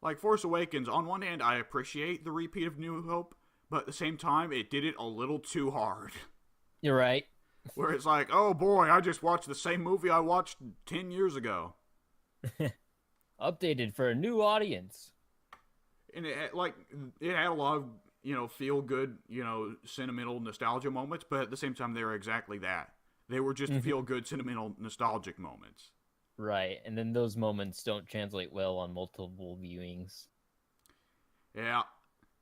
Like Force Awakens, on one hand, I appreciate the repeat of New Hope, but at the same time, it did it a little too hard. You're right. Where it's like, oh boy, I just watched the same movie I watched 10 years ago. Updated for a new audience. And it had a lot of, feel good, sentimental nostalgia moments, but at the same time, they were exactly that. They were just feel good, sentimental, nostalgic moments. Right, and then those moments don't translate well on multiple viewings. Yeah.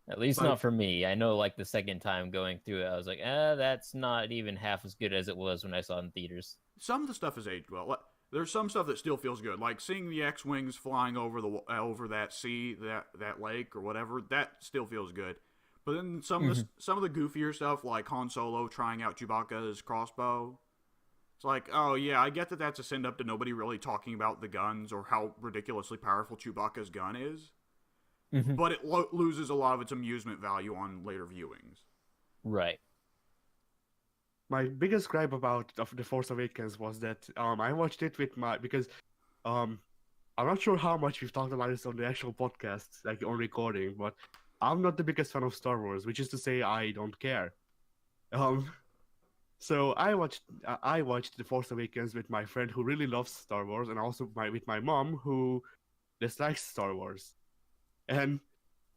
At least not for me. I know, the second time going through it, I was like, that's not even half as good as it was when I saw it in theaters. Some of the stuff has aged well. There's some stuff that still feels good, like seeing the X-wings flying over over that sea, that lake or whatever. That still feels good. But then some of the goofier stuff, like Han Solo trying out Chewbacca's crossbow. It's like, oh yeah, I get that that's a send up to nobody really talking about the guns or how ridiculously powerful Chewbacca's gun is. But it loses a lot of its amusement value on later viewings. Right. My biggest gripe about The Force Awakens was that I watched it with because I'm not sure how much we've talked about this on the actual podcast, on recording, but I'm not the biggest fan of Star Wars, which is to say I don't care. So I watched The Force Awakens with my friend who really loves Star Wars, and also with my mom who dislikes Star Wars. And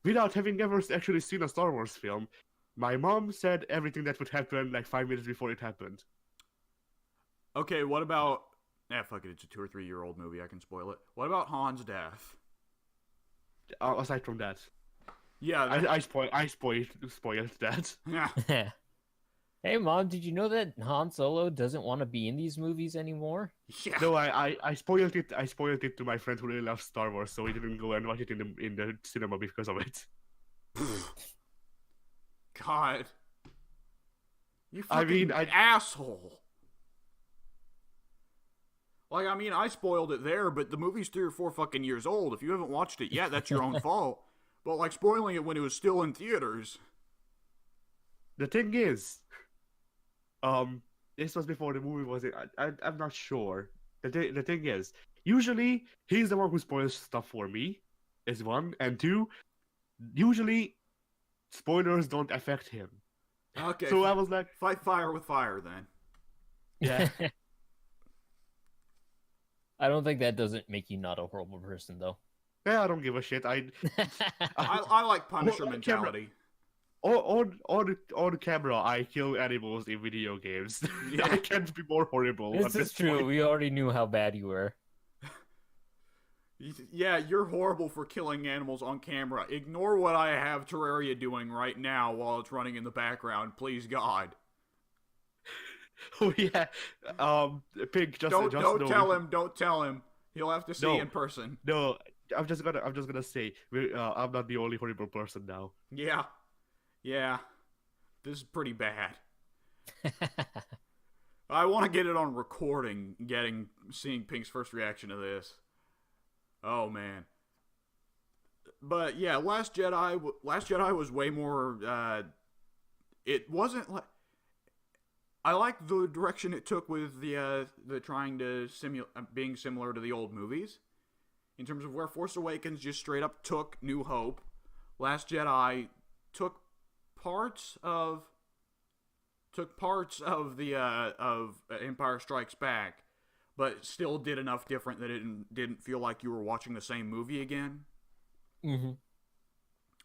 without having ever actually seen a Star Wars film, my mom said everything that would happen 5 minutes before it happened. Okay, what about... fuck it, it's a 2 or 3 year old movie, I can spoil it. What about Han's death? Aside from that. Yeah, I spoiled that. Yeah. Hey, Mom, did you know that Han Solo doesn't want to be in these movies anymore? Yeah. No, I spoiled it. I spoiled it to my friend who really loves Star Wars, so he didn't go and watch it in the cinema because of it. God. You fucking asshole. I spoiled it there, but the movie's 3 or 4 fucking years old. If you haven't watched it yet, that's your own fault. But, spoiling it when it was still in theaters. the thing is, this was before the movie was it. I'm not sure. The thing is, usually he's the one who spoils stuff for me, is one, and two, usually spoilers don't affect him. Okay. So I was like, fight fire with fire then. yeah. I don't think that doesn't make you not a horrible person, though. Yeah, I don't give a shit. I like Punisher Well, mentality. On camera, I kill animals in video games. Yeah. I can't be more horrible. This is true. point. We already knew how bad you were. Yeah, you're horrible for killing animals on camera. Ignore what I have Terraria doing right now while it's running in the background, please God. Oh yeah. Pink. Just Don't know tell him. Don't tell him. He'll have to see No. in person. No, I'm just gonna say I'm not the only horrible person now. Yeah. This is pretty bad. I want to get it on recording. Seeing Pink's first reaction to this. Oh man. But yeah, Last Jedi was way more. It wasn't like. I like the direction it took with the trying to being similar to the old movies, in terms of where Force Awakens just straight up took New Hope. Last Jedi took parts of the of Empire Strikes Back, but still did enough different that it didn't feel like you were watching the same movie again. Mm-hmm.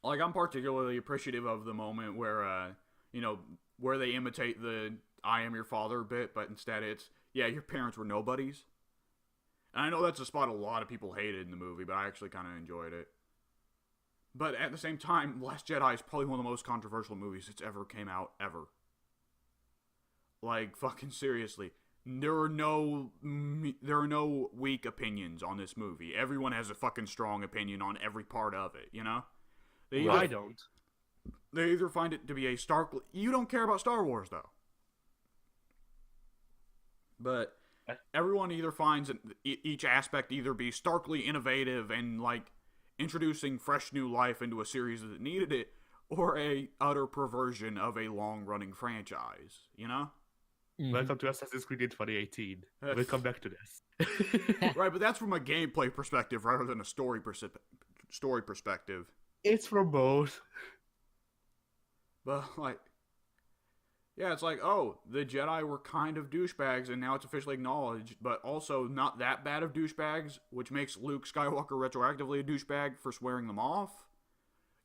Like, I'm particularly appreciative of the moment where where they imitate the "I am your father" bit, but instead it's, yeah, your parents were nobodies. And I know that's a spot a lot of people hated in the movie, but I actually kind of enjoyed it. But at the same time, Last Jedi is probably one of the most controversial movies that's ever came out, ever. Like, fucking seriously. There are no weak opinions on this movie. Everyone has a fucking strong opinion on every part of it, you know? I don't. They either find it to be a starkly... You don't care about Star Wars, though. But everyone either finds each aspect either be starkly innovative and, like, introducing fresh new life into a series that needed it, or a utter perversion of a long-running franchise, you know? Mm-hmm. Welcome to Assassin's Creed in 2018. We'll come back to this. Right, but that's from a gameplay perspective rather than a story perspective. It's from both. But, like, yeah, it's like, oh, the Jedi were kind of douchebags, and now it's officially acknowledged, but also not that bad of douchebags, which makes Luke Skywalker retroactively a douchebag for swearing them off.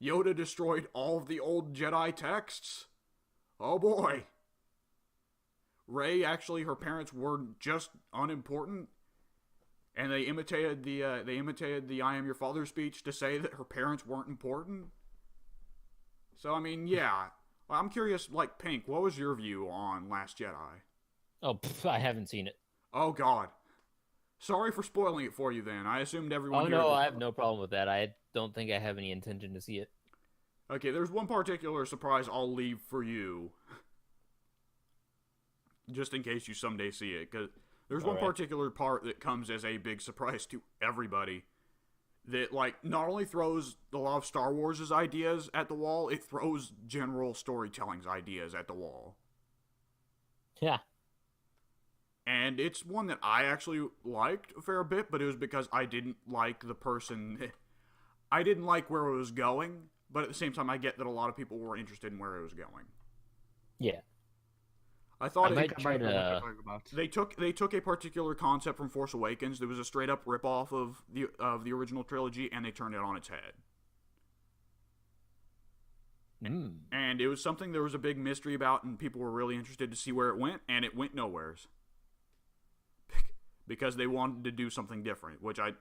Yoda destroyed all of the old Jedi texts. Oh boy. Rey, actually, her parents were just unimportant, and they imitated the "I am your father" speech to say that her parents weren't important. So, I mean, yeah. I'm curious, like, Pink, what was your view on Last Jedi? Oh, I haven't seen it. Oh, God. Sorry for spoiling it for you, then. I assumed everyone Oh, here... no, I have no problem with that. I don't think I have any intention to see it. Okay, there's one particular surprise I'll leave for you. Just in case you someday see it. Because there's one particular part that comes as a big surprise to everybody. That, like, not only throws a lot of Star Wars' ideas at the wall, it throws general storytelling's ideas at the wall. Yeah. And it's one that I actually liked a fair bit, but it was because I didn't like the person... I didn't like where it was going, but at the same time, I get that a lot of people were interested in where it was going. Yeah. I thought they took a particular concept from Force Awakens that was a straight up ripoff of the original trilogy, and they turned it on its head. Mm. And it was something there was a big mystery about, and people were really interested to see where it went, and it went nowheres. Because they wanted to do something different, which I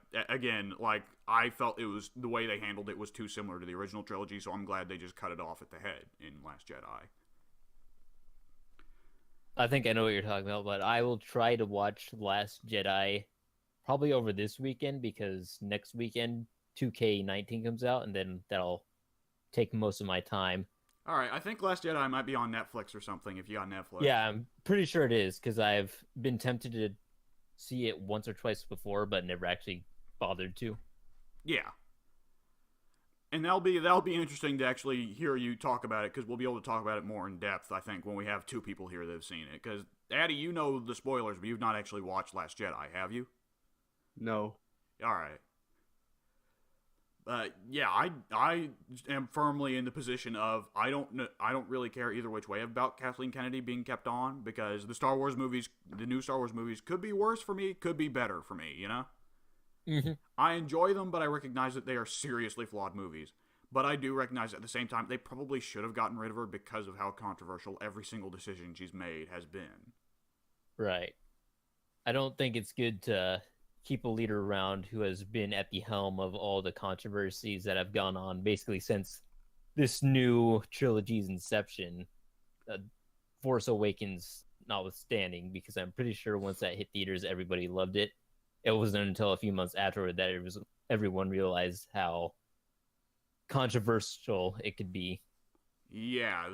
felt it was, the way they handled it was too similar to the original trilogy, so I'm glad they just cut it off at the head in Last Jedi. I think I know what you're talking about, but I will try to watch Last Jedi probably over this weekend, because next weekend 2K19 comes out, and then that'll take most of my time. All right, I think Last Jedi might be on Netflix or something if you got Netflix. Yeah, I'm pretty sure it is, because I've been tempted to see it once or twice before, but never actually bothered to. Yeah. And that'll be interesting to actually hear you talk about it, because we'll be able to talk about it more in depth, I think, when we have two people here that have seen it. Because, Addy, you know the spoilers, but you've not actually watched Last Jedi, have you? No. All right. Yeah, I am firmly in the position of I don't really care either which way about Kathleen Kennedy being kept on, because the new Star Wars movies could be worse for me, could be better for me, you know? Mm-hmm. I enjoy them, but I recognize that they are seriously flawed movies. But I do recognize at the same time they probably should have gotten rid of her because of how controversial every single decision she's made has been. Right. I don't think it's good to keep a leader around who has been at the helm of all the controversies that have gone on basically since this new trilogy's inception, Force Awakens notwithstanding, because I'm pretty sure once that hit theaters, everybody loved it. It wasn't until a few months afterward that everyone realized how controversial it could be. Yeah.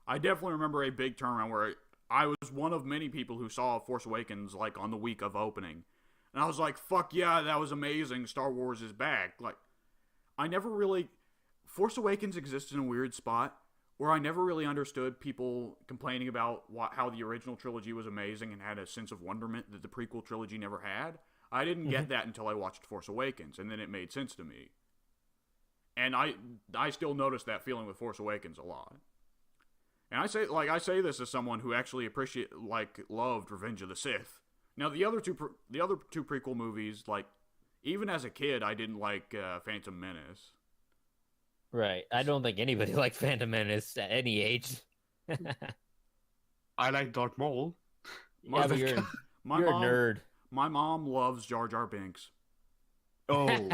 I definitely remember a big turnaround where I was one of many people who saw Force Awakens, like, on the week of opening. And I was like, fuck yeah, that was amazing. Star Wars is back. Like, I never really... Force Awakens exists in a weird spot where I never really understood people complaining about how the original trilogy was amazing and had a sense of wonderment that the prequel trilogy never had. I didn't get that until I watched Force Awakens, and then it made sense to me. And I still notice that feeling with Force Awakens a lot. And I say this as someone who actually loved Revenge of the Sith. Now the other two prequel movies, like, even as a kid, I didn't like Phantom Menace. Right. I don't think anybody liked Phantom Menace at any age. I like Darth Maul. Yeah, but you're a nerd. My mom loves Jar Jar Binks. Oh.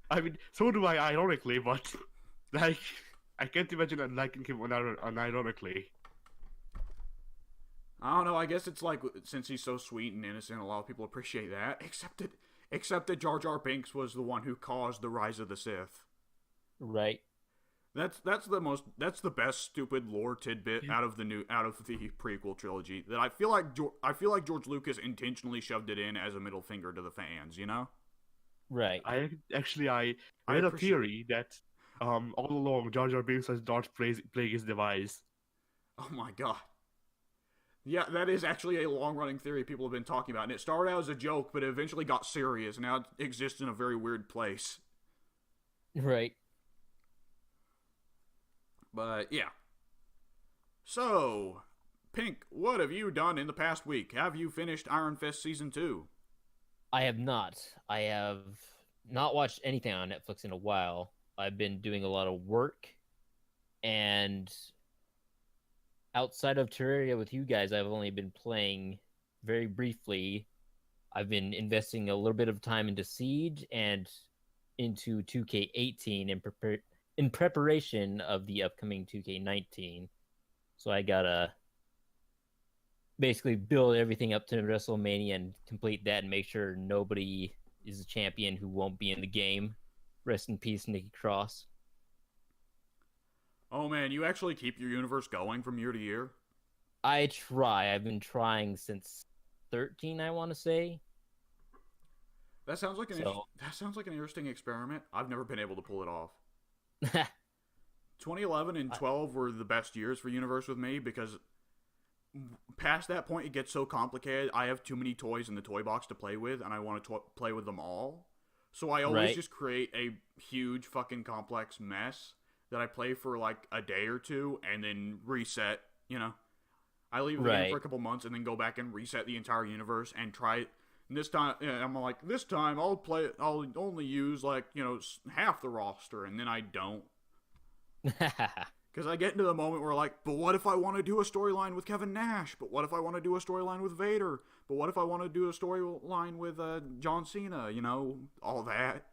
I mean, so do I, ironically, but, like, I can't imagine liking him unironically. I don't know, I guess it's like, since he's so sweet and innocent, a lot of people appreciate that, except that Jar Jar Binks was the one who caused the rise of the Sith. Right. That's the best stupid lore tidbit out of the prequel trilogy, that I feel like George Lucas intentionally shoved it in as a middle finger to the fans, you know? Right. I read a theory that all along Jar Jar Binks was Darth Plagueis' device. Oh my god. Yeah, that is actually a long-running theory people have been talking about, and it started out as a joke, but it eventually got serious, and now it exists in a very weird place. Right. But, yeah. So, Pink, what have you done in the past week? Have you finished Iron Fist Season 2? I have not. I have not watched anything on Netflix in a while. I've been doing a lot of work, and outside of Terraria with you guys, I've only been playing very briefly. I've been investing a little bit of time into Siege and into 2K18 in preparation of the upcoming 2K19. So I gotta basically build everything up to WrestleMania and complete that and make sure nobody is a champion who won't be in the game. Rest in peace, Nikki Cross. Oh man, you actually keep your universe going from year to year? I try. I've been trying since 13, I want to say. That sounds like an interesting experiment. I've never been able to pull it off. 2011 and 12 were the best years for Universe with me, because past that point it gets so complicated. I have too many toys in the toy box to play with, and I want to play with them all. So I always just create a huge fucking complex mess that I play for like a day or two and then reset, you know. I leave the game for a couple months and then go back and reset the entire universe and try it. And this time, I'm like, this time I'll only use like, you know, half the roster, and then I don't. Because I get into the moment where like, but what if I want to do a storyline with Kevin Nash? But what if I want to do a storyline with Vader? But what if I want to do a storyline with John Cena? You know, all that.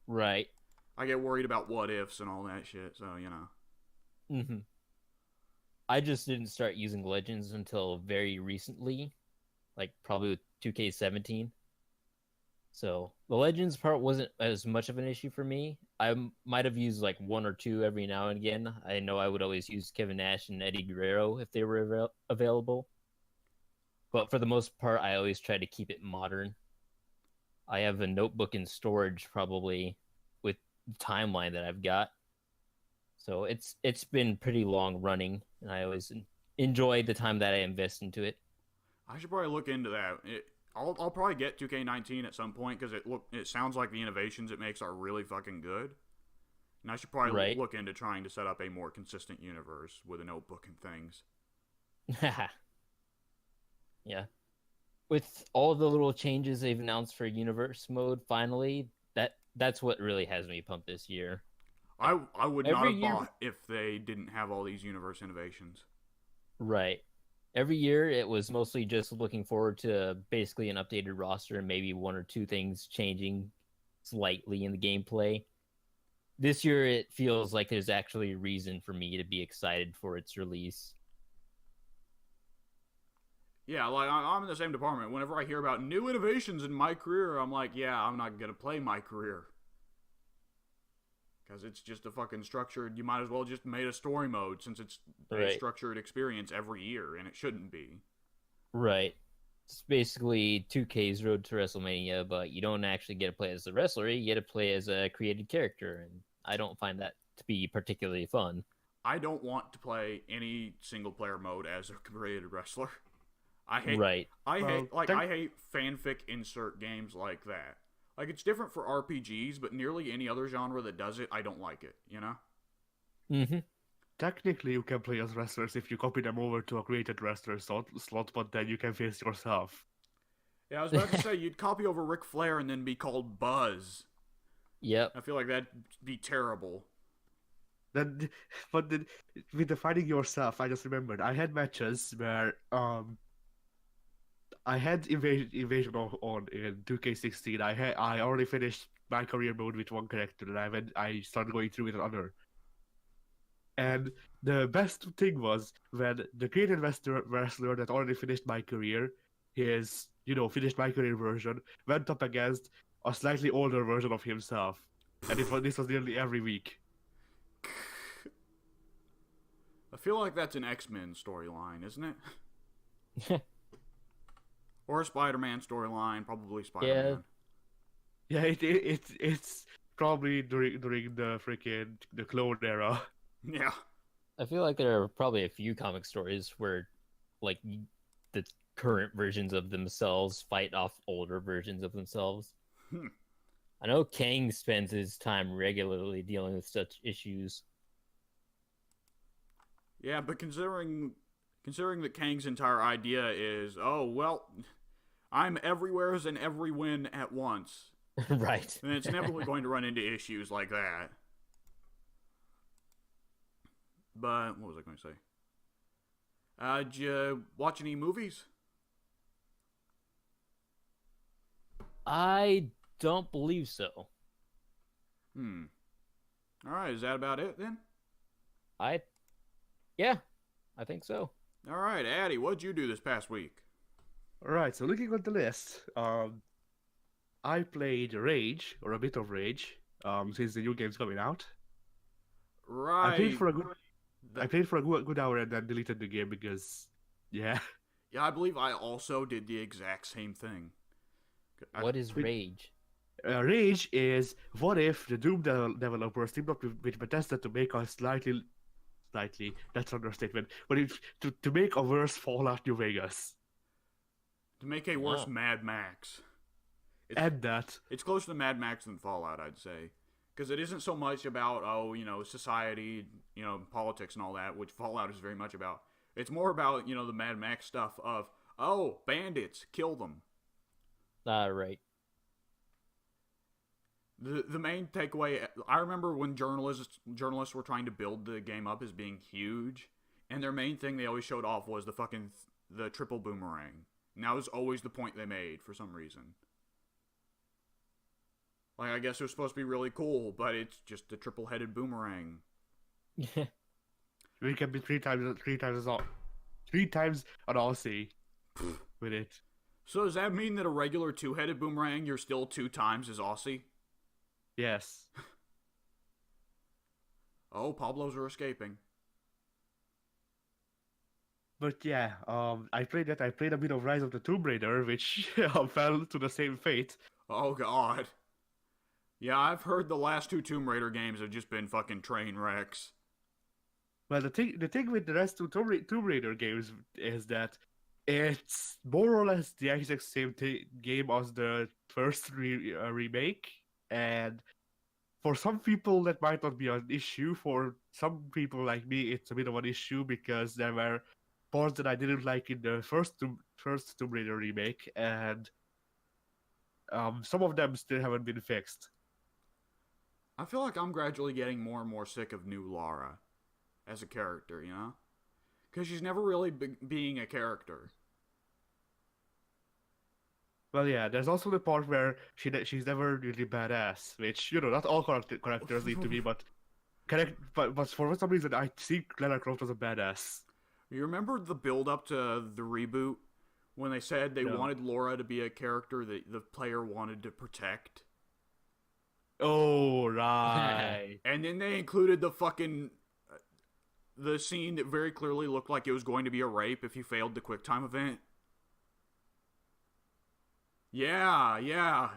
Right. I get worried about what ifs and all that shit, so, you know. Mm-hmm. I just didn't start using Legends until very recently, like probably with 2K17. So the Legends part wasn't as much of an issue for me. I might have used like one or two every now and again. I know I would always use Kevin Nash and Eddie Guerrero if they were available. But for the most part, I always try to keep it modern. I have a notebook in storage probably with timeline that I've got. So it's been pretty long running, and I always enjoy the time that I invest into it. I should probably look into that. I'll probably get 2K19 at some point because it sounds like the innovations it makes are really fucking good. And I should probably look into trying to set up a more consistent universe with a notebook and things. Yeah. With all the little changes they've announced for universe mode, finally, that's what really has me pumped this year. I would not have bought if they didn't have all these universe innovations. Right. Every year, it was mostly just looking forward to basically an updated roster and maybe one or two things changing slightly in the gameplay. This year, it feels like there's actually a reason for me to be excited for its release. Yeah, like, I'm in the same department. Whenever I hear about new innovations in my career, I'm like, yeah, I'm not going to play my career. Because it's just a fucking structured, you might as well just made a story mode since it's a structured experience every year, and it shouldn't be. Right. It's basically 2K's Road to WrestleMania, but you don't actually get to play as a wrestler, you get to play as a created character, and I don't find that to be particularly fun. I don't want to play any single-player mode as a created wrestler. I hate fanfic insert games like that. Like, it's different for RPGs, but nearly any other genre that does it, I don't like it, you know? Mm-hmm. Technically, you can play as wrestlers if you copy them over to a created wrestler slot, but then you can face yourself. Yeah, I was about to say, you'd copy over Ric Flair and then be called Buzz. Yep. I feel like that'd be terrible. With defining yourself, I just remembered, I had matches where, I had Invasion on in 2K16. I already finished my career mode with one character, and I started going through with another. And the best thing was when the created wrestler that already finished my career, his finished my career version, went up against a slightly older version of himself, and this was nearly every week. I feel like that's an X-Men storyline, isn't it? Or a Spider-Man storyline, probably Spider-Man. Yeah, it's probably during the clone era. Yeah. I feel like there are probably a few comic stories where, like, the current versions of themselves fight off older versions of themselves. I know Kang spends his time regularly dealing with such issues. Yeah, but considering that Kang's entire idea is, oh, well, I'm everywhere's and every win at once. Right. And it's inevitably going to run into issues like that. But, what was I going to say? Did you watch any movies? I don't believe so. Alright, is that about it then? Yeah, I think so. Alright, Addy, what'd you do this past week? Alright, so looking at the list, I played Rage, or a bit of Rage, since the new game's coming out. Right. I played for a good hour and then deleted the game because, yeah. Yeah, I believe I also did the exact same thing. What is Rage? Rage is, what if the Doom developers teamed up with Bethesda to make a slightly, that's an understatement, but to make a worse Fallout New Vegas. To make a worse Mad Max. It's closer to Mad Max than Fallout, I'd say. Because it isn't so much about, society, politics and all that, which Fallout is very much about. It's more about, the Mad Max stuff of, oh, bandits, kill them. Right. The main takeaway, I remember when journalists were trying to build the game up as being huge, and their main thing they always showed off was the triple boomerang. And that was always the point they made for some reason. Like, I guess it was supposed to be really cool, but it's just a triple-headed boomerang. We can be three times an Aussie with it. So does that mean that a regular two-headed boomerang, you're still 2 times as Aussie? Yes. Oh, Pablos are escaping. But yeah, I played a bit of Rise of the Tomb Raider, which fell to the same fate. Oh, God. Yeah, I've heard the last two Tomb Raider games have just been fucking train wrecks. Well, the thing with the rest of Tomb Raider games is that it's more or less the exact same game as the first remake, and for some people that might not be an issue. For some people like me, it's a bit of an issue because there were parts that I didn't like in the first Tomb Raider remake, and some of them still haven't been fixed. I feel like I'm gradually getting more and more sick of new Lara as a character, you know? Because she's never really being a character. Well, yeah, there's also the part where she's never really badass, which not all characters need to be, but for some reason I see Lara Croft as a badass. You remember the build up to the reboot when they said they No. wanted Laura to be a character that the player wanted to protect? Oh right. And then they included the scene that very clearly looked like it was going to be a rape if you failed the QuickTime event. Yeah.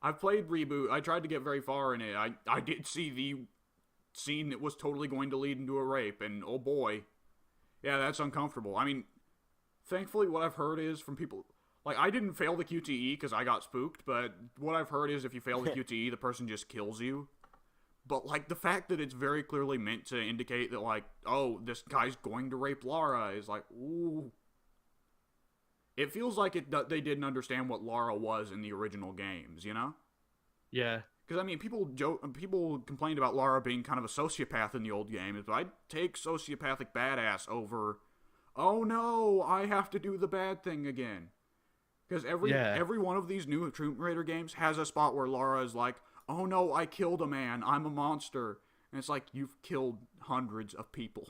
I've played Reboot. I tried to get very far in it. I did see the scene that was totally going to lead into a rape, and oh boy. Yeah, that's uncomfortable. I mean, thankfully what I've heard is from people... Like, I didn't fail the QTE because I got spooked, but what I've heard is if you fail the QTE, the person just kills you. But, like, the fact that it's very clearly meant to indicate that, like, oh, this guy's going to rape Lara is like, ooh. It feels like they didn't understand what Lara was in the original games, you know? Yeah. Because, I mean, people complained about Lara being kind of a sociopath in the old games, but I'd take sociopathic badass over, oh no, I have to do the bad thing again. Because every one of these new Tomb Raider games has a spot where Lara is like, oh no, I killed a man, I'm a monster. And it's like, you've killed hundreds of people.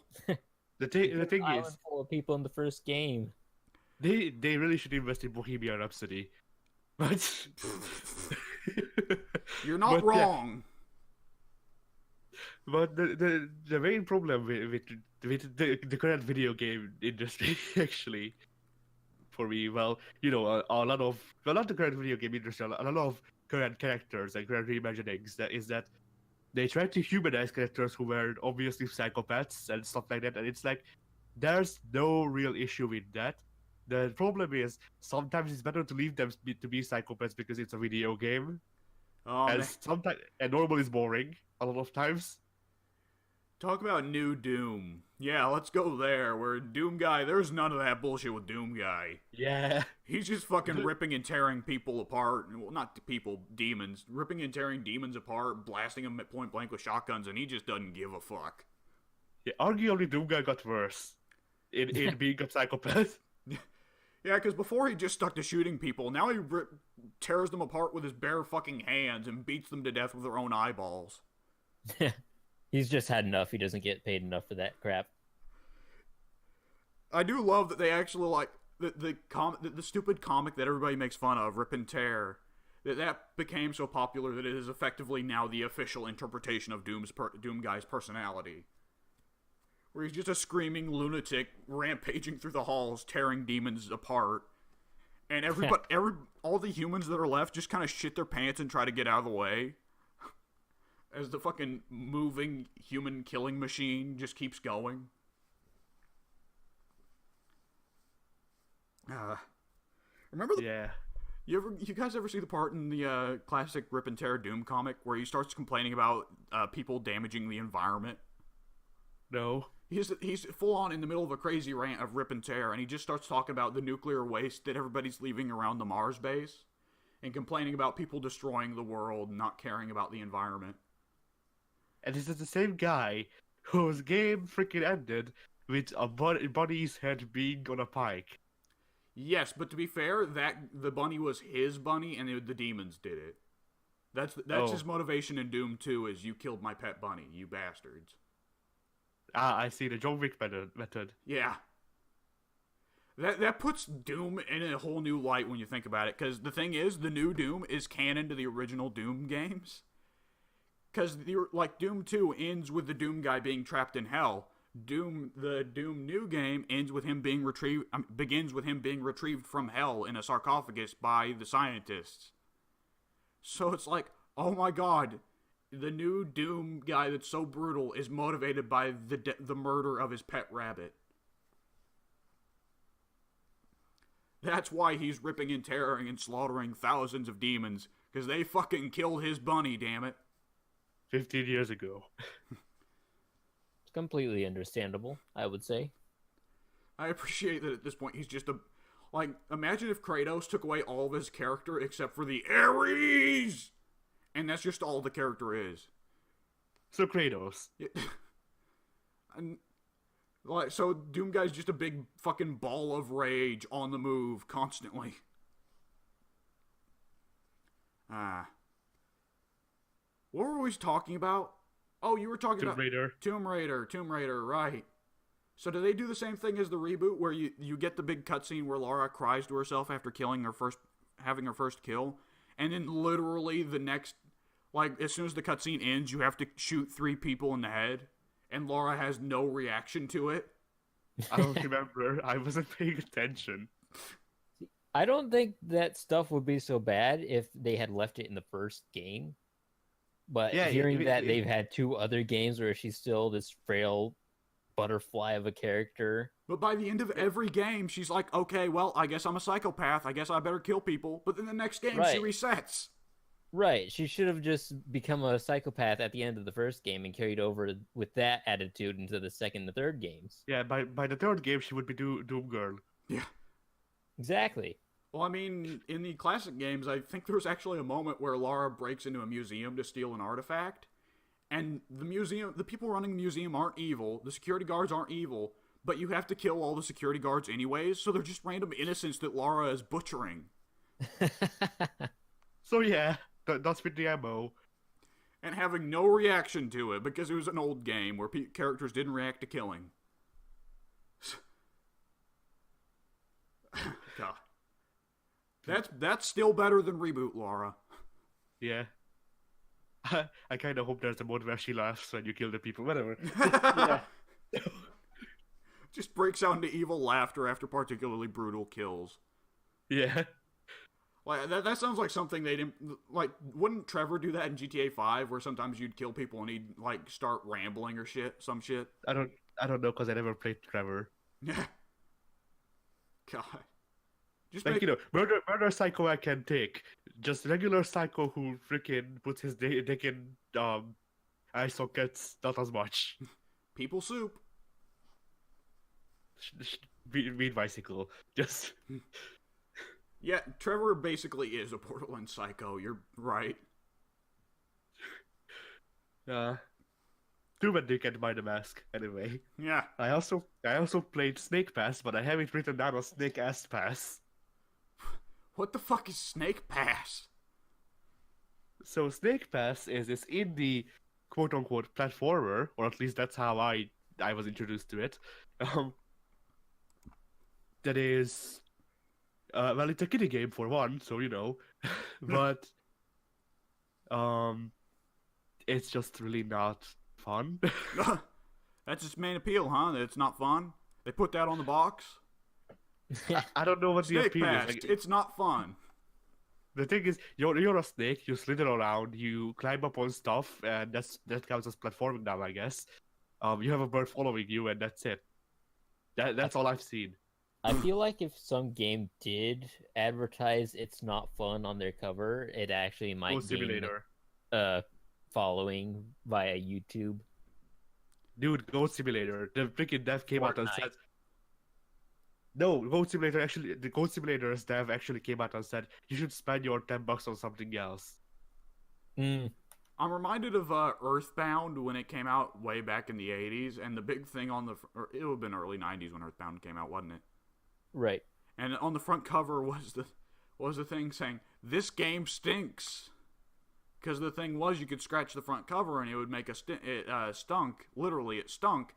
The thing Island is, full of people in the first game. they really should invest in Bohemian Rhapsody. But You're not wrong. But the main problem with the current video game industry, actually, for me, well, a lot of not the current video game industry, a lot of current characters and current reimaginings is that they try to humanize characters who were obviously psychopaths and stuff like that, and it's like there's no real issue with that. The problem is sometimes it's better to leave them to be psychopaths because it's a video game, as sometimes and normal is boring a lot of times. Talk about new Doom. Yeah, let's go there. Where Doom Guy, there's none of that bullshit with Doom Guy. Yeah. He's just fucking ripping and tearing people apart. Well, not people, demons. Ripping and tearing demons apart, blasting them at point blank with shotguns, and he just doesn't give a fuck. Yeah, arguably Doom Guy got worse in being a psychopath. Yeah, because before he just stuck to shooting people, now he tears them apart with his bare fucking hands and beats them to death with their own eyeballs. He's just had enough. He doesn't get paid enough for that crap. I do love that they actually like the stupid comic that everybody makes fun of, Rip and Tear. That became so popular that it is effectively now the official interpretation of Doom Guy's personality. Where he's just a screaming lunatic rampaging through the halls, tearing demons apart. And all the humans that are left just kind of shit their pants and try to get out of the way. As the fucking moving human killing machine just keeps going. Remember Yeah. You guys ever see the part in the classic Rip and Tear Doom comic where he starts complaining about people damaging the environment? No. He's full on in the middle of a crazy rant of Rip and Tear, and he just starts talking about the nuclear waste that everybody's leaving around the Mars base, and complaining about people destroying the world and not caring about the environment. And this is the same guy whose game freaking ended with a bunny's head being on a pike. Yes, but to be fair, the bunny was his bunny, and the demons did it. That's his motivation in Doom 2, is you killed my pet bunny, you bastards. Ah, I see, the John Wick method. Yeah. That puts Doom in a whole new light when you think about it, because the thing is, the new Doom is canon to the original Doom games. Because Doom 2 ends with the Doom guy being trapped in hell. The Doom new game begins with him being retrieved from hell in a sarcophagus by the scientists. So it's like, Oh my god. The new Doom guy that's so brutal is motivated by the murder of his pet rabbit. That's why he's ripping and tearing and slaughtering thousands of demons. Because they fucking killed his bunny, damn it. 15 years ago. It's completely understandable, I would say. I appreciate that at this point he's just a... Like, imagine if Kratos took away all of his character except for the Ares! And that's just all the character is. So Kratos. Yeah. And, like, so Doom Guy's just a big fucking ball of rage on the move constantly. What were we talking about? Oh, you were talking about Tomb Raider, right. So do they do the same thing as the reboot where you get the big cutscene where Lara cries to herself after having her first kill, and then literally the next, like, as soon as the cutscene ends, you have to shoot 3 people in the head, and Lara has no reaction to it? I don't remember. I wasn't paying attention. I don't think that stuff would be so bad if they had left it in the first game. But hearing that they've had 2 other games where she's still this frail butterfly of a character. But by the end of every game, she's like, okay, well, I guess I'm a psychopath. I guess I better kill people. But then the next game, she resets. Right. She should have just become a psychopath at the end of the first game and carried over with that attitude into the second and third games. Yeah, by the third game, she would be Doom Girl. Yeah. Exactly. Well, I mean, in the classic games, I think there was actually a moment where Lara breaks into a museum to steal an artifact. And the people running the museum aren't evil, the security guards aren't evil, but you have to kill all the security guards anyways, so they're just random innocents that Lara is butchering. So yeah, that's with the MO. And having no reaction to it, because it was an old game where characters didn't react to killing. God. That's still better than reboot, Lara. Yeah. I kind of hope there's a mode where she laughs when you kill the people. Whatever. Just breaks out into evil laughter after particularly brutal kills. Yeah. Like that sounds like something they didn't like. Wouldn't Trevor do that in GTA 5, where sometimes you'd kill people and he'd like start rambling or some shit? I don't know because I never played Trevor. Yeah. God. Just like, you know, murder psycho I can take. Just regular psycho who freaking puts his dick in eye sockets, not as much. People soup. Mean bicycle. Just. Yeah, Trevor basically is a Borderlands psycho. You're right. Too bad they can't buy the mask anyway. Yeah. I also played Snake Pass, but I have it written down as Snake Ass Pass. What the fuck is Snake Pass? So Snake Pass is this indie quote-unquote platformer, or at least that's how I was introduced to it. That is, well, it's a kiddie game for one, so you know, but it's just really not fun. That's its main appeal, huh? That it's not fun. They put that on the box. I don't know what the Snake appeal Pass. is. Like, it's not fun. The thing is, you're a snake. You slither around. You climb up on stuff, and that counts as platforming now, I guess. You have a bird following you, and that's it. That's all I've seen. I feel like if some game did advertise it's not fun on their cover, it actually might gain following via YouTube. Dude, Goat Simulator. The freaking dev came out and said. No, Goat Simulator actually. The Goat Simulator's dev actually came out and said you should spend your $10 on something else. I'm reminded of Earthbound when it came out way back in the 80s, and the big thing on or it would have been early 90s when Earthbound came out, wasn't it? Right. And on the front cover was the thing saying, "This game stinks." Because the thing was, you could scratch the front cover and it would make it stunk. Literally, it stunk.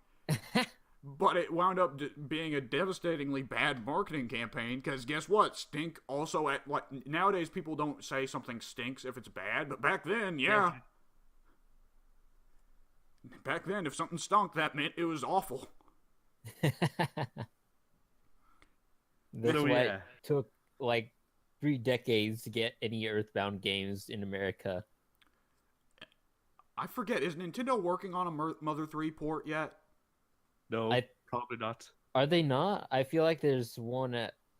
But it wound up being a devastatingly bad marketing campaign. Because guess what? Stink also nowadays people don't say something stinks if it's bad, but back then, yeah. Back then, if something stunk, that meant it was awful. That's why it took like 3 decades to get any Earthbound games in America. I forget, is Nintendo working on a Mother 3 port yet? No, I probably not. Are they not? I feel like there's one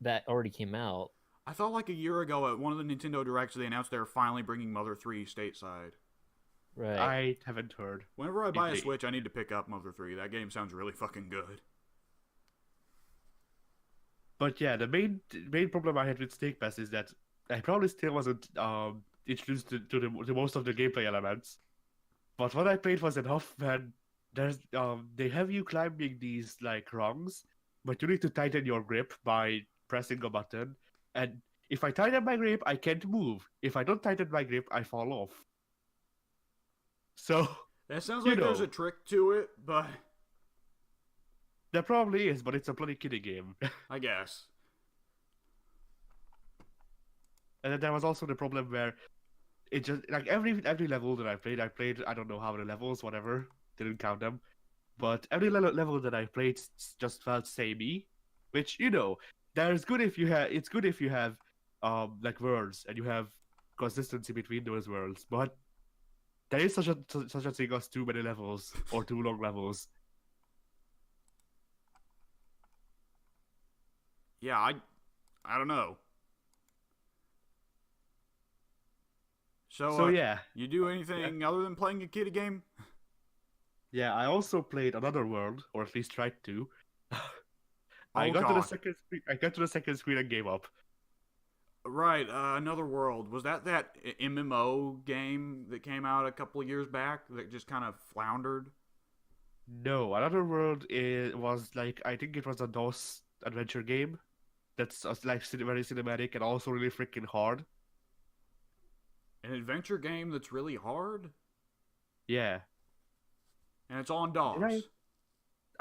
that already came out. I thought like a year ago at one of the Nintendo Directs they announced they're finally bringing Mother 3 stateside. Right. I haven't heard. Whenever I buy a Indeed. Switch, I need to pick up Mother 3. That game sounds really fucking good. But yeah, the main problem I had with Snake Pass is that I probably still wasn't introduced to most of the gameplay elements. But what I played was enough. And there's they have you climbing these like rungs, but you need to tighten your grip by pressing a button. And if I tighten my grip, I can't move. If I don't tighten my grip, I fall off. So That sounds You like there's know. a trick to it, but there probably is, but it's a bloody kiddie game. I guess. And then there was also the problem where it just like every level that I played I don't know how many levels, whatever, didn't count them, but every level that I played just felt samey, which there's good if you have it's good if you have like worlds and you have consistency between those worlds, but there is such a thing as too many levels or too long levels. Yeah, I don't know. So yeah, you do anything other than playing a kiddie game? yeah, I also played another world, or at least tried to. I Oh, got to the God. second screen. I got to the second screen and gave up. Right, Another World. Was that MMO game that came out a couple of years back that just kind of floundered? No, another world was like I think it was a DOS adventure game that's like very cinematic and also really freaking hard. An adventure game that's really hard? Yeah, And it's on Did DOS.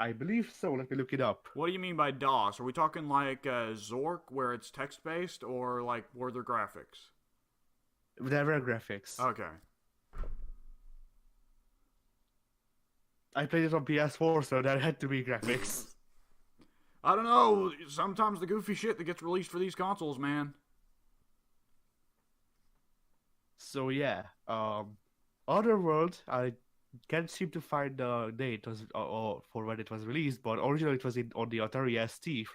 I believe so. Let me look it up. What do you mean by DOS? Are we talking like Zork, where it's text-based, or like were there graphics? There were graphics. Okay. I played it on PS4, so there had to be graphics. I don't know. Sometimes the goofy shit that gets released for these consoles, man. So yeah, Otherworld, I can't seem to find the date for when it was released, but originally it was on the Atari ST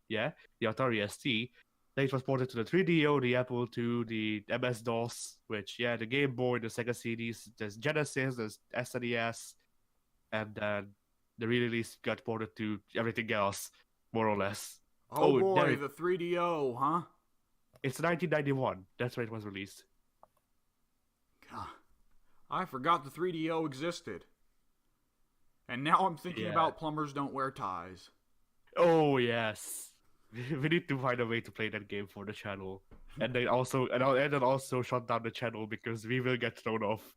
the Atari ST. Then it was ported to the 3DO, the Apple II, the MS-DOS, which the Game Boy, the Sega CDs, there's Genesis, there's SNES, and then the re-release got ported to everything else, more or less. Oh, Oh, boy, there- the 3DO, huh? It's 1991. That's when it was released. God, I forgot the 3DO existed. And now I'm thinking Yeah. about plumbers don't wear ties. Oh yes, we need to find a way to play that game for the channel, and then also shut down the channel because we will get thrown off.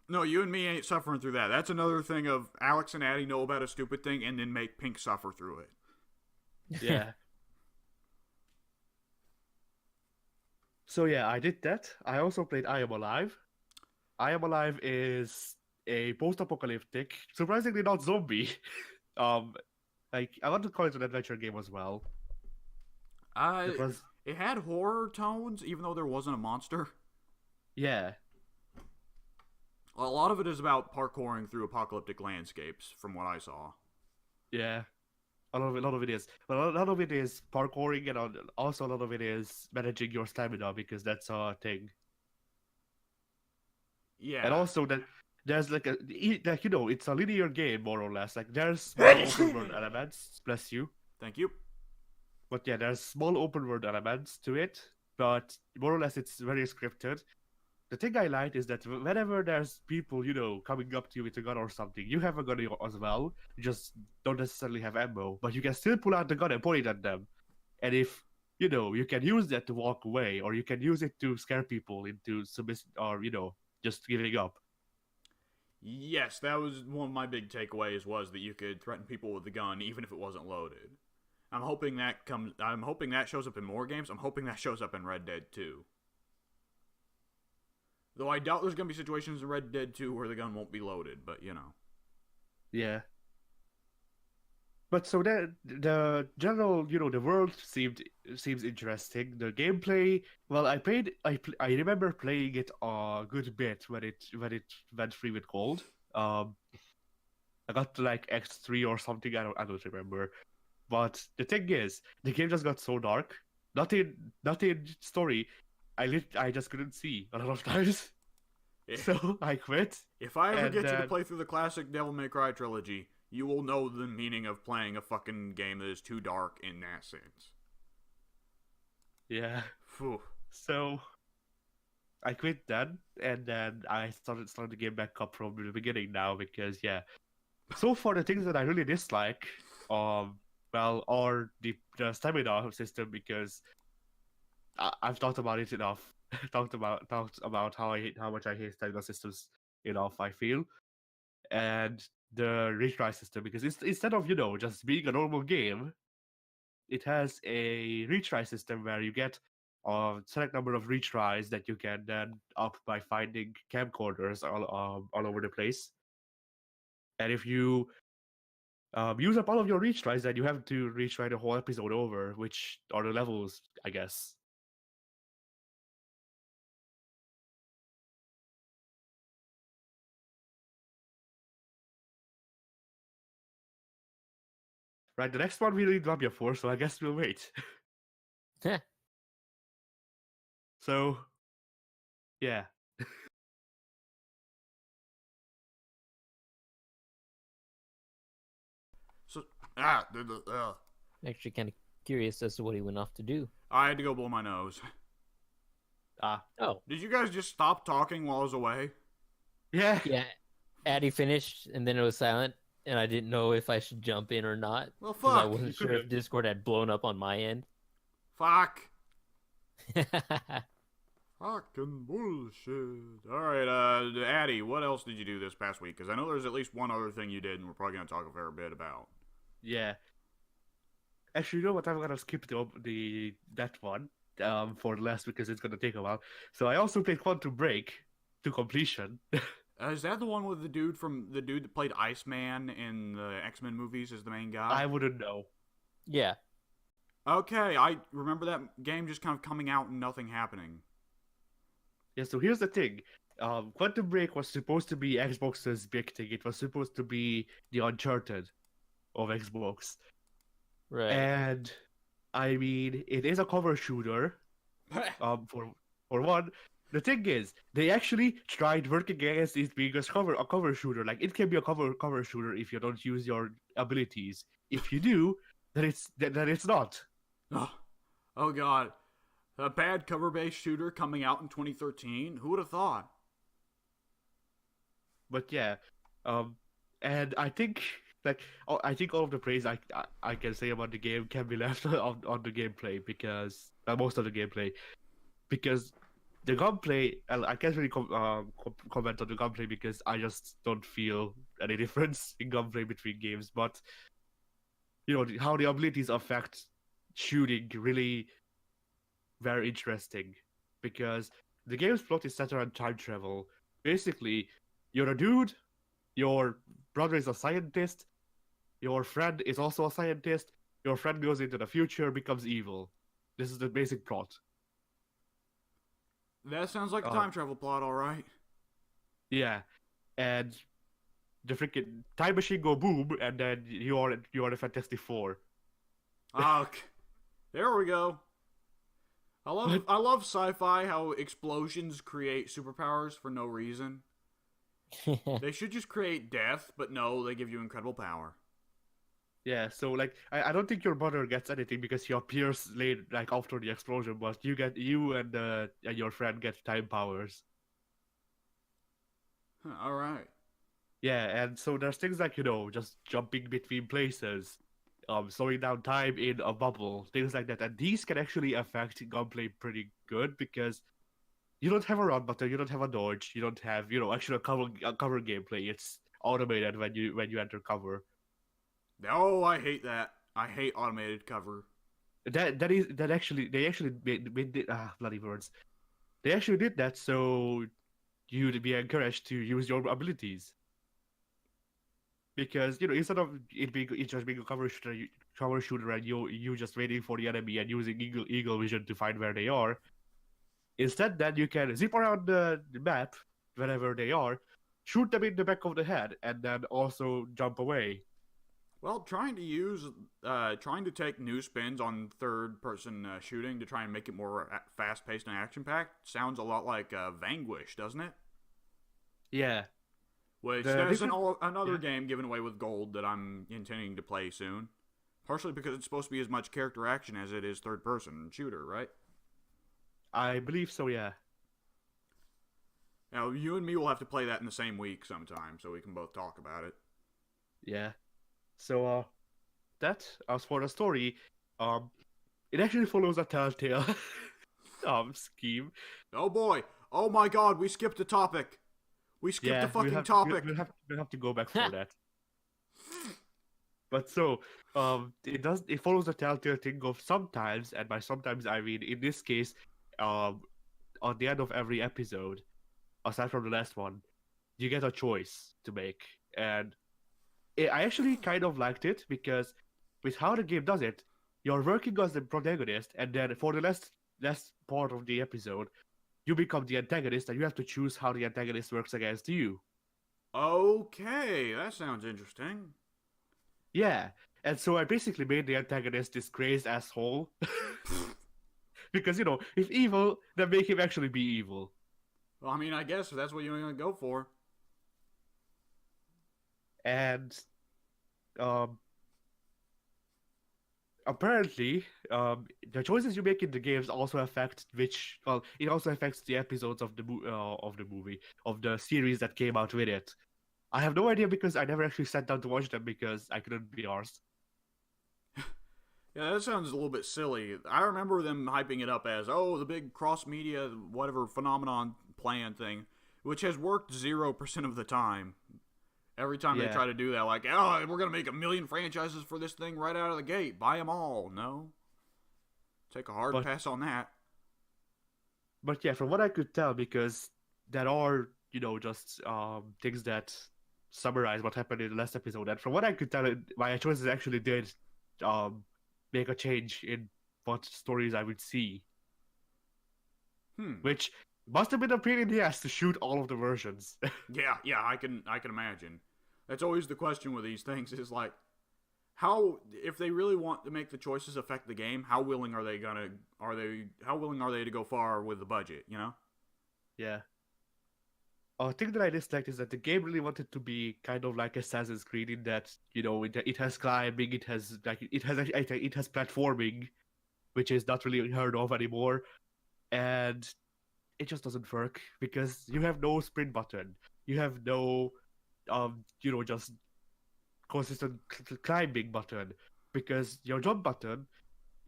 No, you and me ain't suffering through that. That's another thing of Alex and Addie know about a stupid thing and then make Pink suffer through it. Yeah. So yeah, I did that. I also played I Am Alive. I Am Alive is a post-apocalyptic, surprisingly not zombie. Like I want to call it an adventure game as well. It was It had horror tones, even though there wasn't a monster. yeah. A lot of it is about parkouring through apocalyptic landscapes, from what I saw. Yeah, a lot of it is. But a lot of it is parkouring, and also a lot of it is managing your stamina because that's a thing. Yeah. And also that there's like it's a linear game more or less. Like there's small open world elements. Bless you. Thank you. But yeah, there's small open world elements to it. But more or less, it's very scripted. The thing I like is that whenever there's people, coming up to you with a gun or something, you have a gun as well. You just don't necessarily have ammo, but you can still pull out the gun and point it at them. And if you can use that to walk away, or you can use it to scare people into submission, or just giving up. Yes, that was one of my big takeaways, was that you could threaten people with the gun even if it wasn't loaded. I'm hoping that shows up in more games. I'm hoping that shows up in Red Dead 2. Though I doubt there's going to be situations in Red Dead 2 where the gun won't be loaded, but Yeah. But so the general, the world seems interesting. The gameplay, well, I remember playing it a good bit when it went free with gold. Um, I got to like X3 or something. I don't remember. But the thing is, the game just got so dark. Not in story. I just couldn't see a lot of times. So I quit. If I ever And get you to play through the classic Devil May Cry trilogy, you will know the meaning of playing a fucking game that is too dark in that sense. yeah. Phew. So I quit then, and then I started the game back up from the beginning now because yeah. So far, the things that I really dislike, well, are the stamina system because I've talked about it enough. talked about how much I hate stamina systems enough. I feel, and the retry system because instead of just being a normal game, it has a retry system where you get a select number of retries that you can then up by finding camcorders all over the place. And if you use up all of your retries, then you have to retry the whole episode over, which are the levels, I guess. Right, the next one we need Lumia for, so I guess we'll wait. So, yeah. So, Actually, kind of curious as to what he went off to do. I had to go blow my nose. Oh, Did you guys just stop talking while I was away? Yeah. yeah. Addy finished, and then it was silent, and I didn't know if I should jump in or not. Well, Because I fuck. wasn't sure if Discord had blown up on my end. Fuck. Fucking bullshit. Alright, Addy, what else did you do this past week? Because I know there's at least one other thing you did, and we're probably going to talk a fair bit about. Yeah. Actually, you know what? I'm gonna skip that one for last because it's gonna take a while. So I also played Quantum Break to completion. Is that the one with the dude that played Iceman in the X-Men movies as the main guy? I wouldn't know. Yeah. Okay, I remember that game just kind of coming out and nothing happening. Yeah, so here's the thing. Quantum Break was supposed to be Xbox's big thing. It was supposed to be the Uncharted of Xbox. Right. And I mean, it is a cover shooter. For one, the thing is, they actually tried working against it being a cover shooter. Like it can be a cover shooter if you don't use your abilities. If you do, then it's not. Oh god. A bad cover-based shooter coming out in 2013? Who would have thought? But yeah, and I think all of the praise I can say about the game can be left on the gameplay because most of the gameplay because the gunplay I can't really comment on the gunplay because I just don't feel any difference in gunplay between games. But how the abilities affect shooting really very interesting because the game's plot is centered on time travel. Basically, you're a dude, your brother is a scientist, your friend is also a scientist, your friend goes into the future, becomes evil. This is the basic plot. That sounds like a time travel plot, alright. Yeah, and the freaking time machine go boom, and then you are the Fantastic Four. Okay. There we go. I love sci-fi, how explosions create superpowers for no reason. They should just create death, but no, they give you incredible power. Yeah, so like I don't think your brother gets anything because he appears late, like after the explosion, but you and your friend get time powers. Alright. Yeah, and so there's things like just jumping between places, slowing down time in a bubble, things like that, and these can actually affect gunplay pretty good because you don't have a run button, you don't have a dodge, you don't have actually a cover gameplay. It's automated when you enter cover. Oh, I hate that. I hate automated cover. They actually made bloody words. They actually did that so you'd be encouraged to use your abilities. because instead of it just being a cover shooter and you just waiting for the enemy and using eagle vision to find where they are. Instead, then you can zip around the map wherever they are, shoot them in the back of the head, and then also jump away. Well, trying to take new spins on third-person shooting to try and make it more fast-paced and action-packed sounds a lot like Vanquish, doesn't it? Yeah. Which there's another game given away with gold that I'm intending to play soon. Partially because it's supposed to be as much character action as it is third-person shooter, right? I believe so, yeah. Now, you and me will have to play that in the same week sometime, so we can both talk about it. Yeah. So, that, as for the story, it actually follows a Telltale scheme. Oh boy! Oh my god, we skipped a topic! We skipped a fucking topic! We'll have to go back for that. But so, it follows the Telltale thing of sometimes, and by sometimes I mean, in this case, on the end of every episode, aside from the last one, you get a choice to make. And I actually kind of liked it because with how the game does it, you're working as the protagonist, and then for the last part of the episode, you become the antagonist, and you have to choose how the antagonist works against you. Okay, that sounds interesting. Yeah, and so I basically made the antagonist this crazed asshole. Because, if evil, then make him actually be evil. Well, I mean, I guess that's what you're going to go for. And apparently, the choices you make in the games also affect it also affects the episodes of the movie, of the series that came out with it. I have no idea because I never actually sat down to watch them because I couldn't be arsed. Yeah, that sounds a little bit silly. I remember them hyping it up as, the big cross-media, whatever, phenomenon plan thing, which has worked 0% of the time. Every time they try to do that, like, we're going to make 1 million franchises for this thing right out of the gate. Buy them all. No. Take a hard pass on that. But yeah, from what I could tell, because there are, just things that summarize what happened in the last episode, and from what I could tell, my choices actually did make a change in what stories I would see. Which must have been a pain in the ass to shoot all of the versions. yeah, I can imagine. That's always the question with these things is like, how, if they really want to make the choices affect the game, how willing are they to go far with the budget, Yeah. A thing that I disliked is that the game really wanted to be kind of like Assassin's Creed in that, it has climbing, it has platforming, which is not really heard of anymore, and it just doesn't work because you have no sprint button, you have no, just consistent climbing button, because your jump button,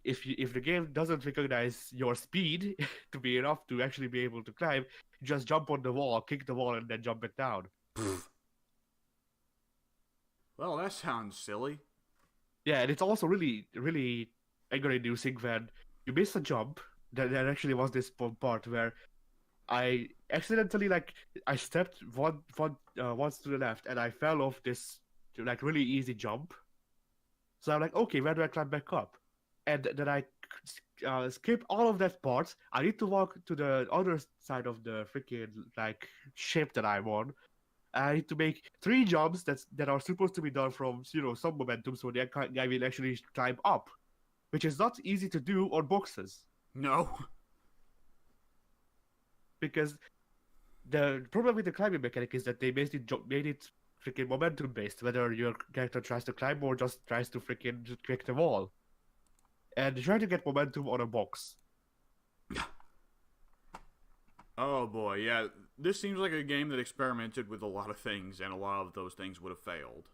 if the game doesn't recognize your speed to be enough to actually be able to climb, you just jump on the wall, kick the wall, and then jump it down. Well, that sounds silly. Yeah, and it's also really, really anger-inducing when you miss a jump. There actually was this part where I accidentally, I stepped once to the left, and I fell off this, really easy jump. So I'm like, okay, where do I climb back up? And then I skip all of that part. I need to walk to the other side of the freaking ship that I'm on. I need to make 3 jumps that are supposed to be done from some momentum, so the guy will actually climb up, which is not easy to do on boxes. No. Because the problem with the climbing mechanic is that they basically made it freaking momentum based, whether your character tries to climb or just tries to freaking kick the wall. And try to get momentum on a box. Oh boy, yeah. This seems like a game that experimented with a lot of things, and a lot of those things would have failed.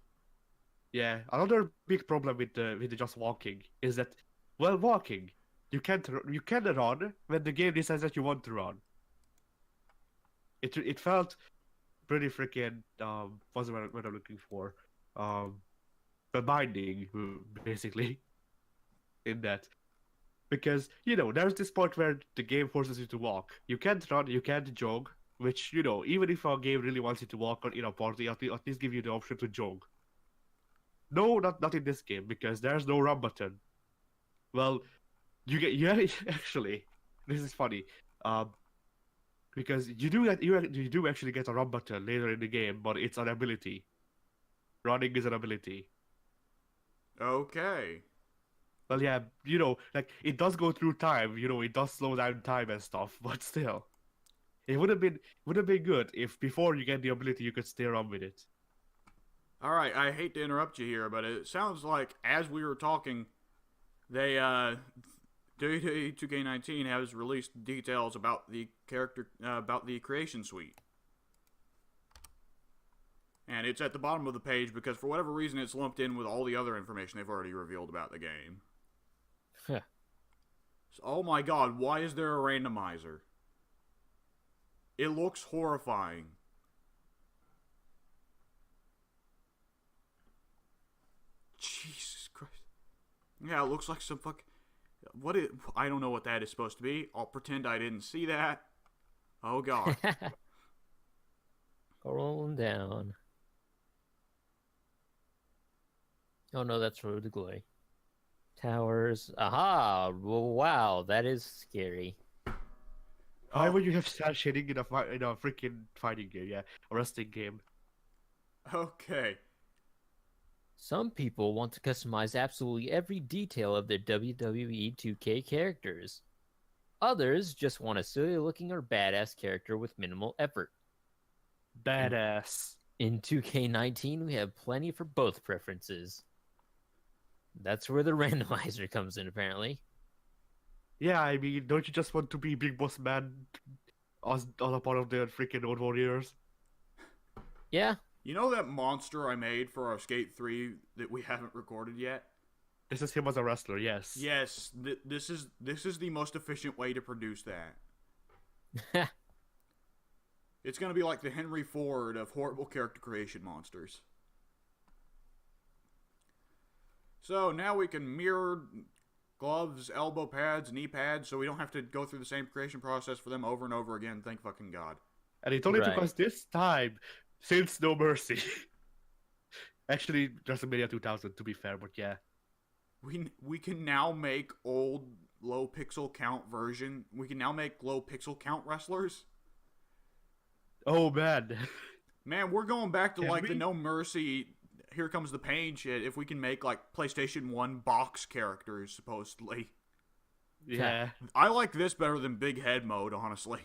Yeah, another big problem with the just walking is that, while walking, you can run when the game decides that you want to run. It felt pretty freaking what's the word I'm looking for? Binding, basically. In that, because there's this part where the game forces you to walk. You can't run, you can't jog, which even if a game really wants you to walk in a party, at least give you the option to jog. No, not in this game because there's no run button. Well, actually, this is funny. Because you do actually get a run button later in the game, but it's an ability. Running is an ability. Okay. Well, yeah, like it does go through time. It does slow down time and stuff, but still, it would have been good if before you get the ability you could stay on with it. All right, I hate to interrupt you here, but it sounds like as we were talking, they WWE 2K19 has released details about the character about the creation suite. And it's at the bottom of the page because for whatever reason it's lumped in with all the other information they've already revealed about the game. Huh. So, oh my god, why is there a randomizer? It looks horrifying. Jesus Christ. Yeah, it looks like some I don't know what that is supposed to be. I'll pretend I didn't see that. Oh god. Rolling down. Oh no, that's Road to Glory. Towers. Aha! Wow, that is scary. Why would you have cel shading in a freaking fighting game? Yeah, a wrestling game. Okay. Some people want to customize absolutely every detail of their WWE 2K characters. Others just want a silly looking or badass character with minimal effort. Badass. In 2K19, we have plenty for both preferences. That's where the randomizer comes in, apparently. Yeah, I mean, don't you just want to be Big Boss Man as a part of the freaking Road Warriors? Yeah. You know that monster I made for our Skate 3 that we haven't recorded yet? This is him as a wrestler, yes. Yes, this is the most efficient way to produce that. It's going to be like the Henry Ford of horrible character creation monsters. So now we can mirror gloves, elbow pads, knee pads, so we don't have to go through the same creation process for them over and over again, thank fucking God. And it only took us this time, since No Mercy. Actually, WrestleMania 2000, to be fair, but yeah. We can now make old low pixel count version. We can now make low pixel count wrestlers. Oh man. Man, we're going back to the No Mercy, Here Comes the Pain shit. If we can make like PlayStation 1 box characters, supposedly. Yeah. I like this better than Big Head mode, honestly.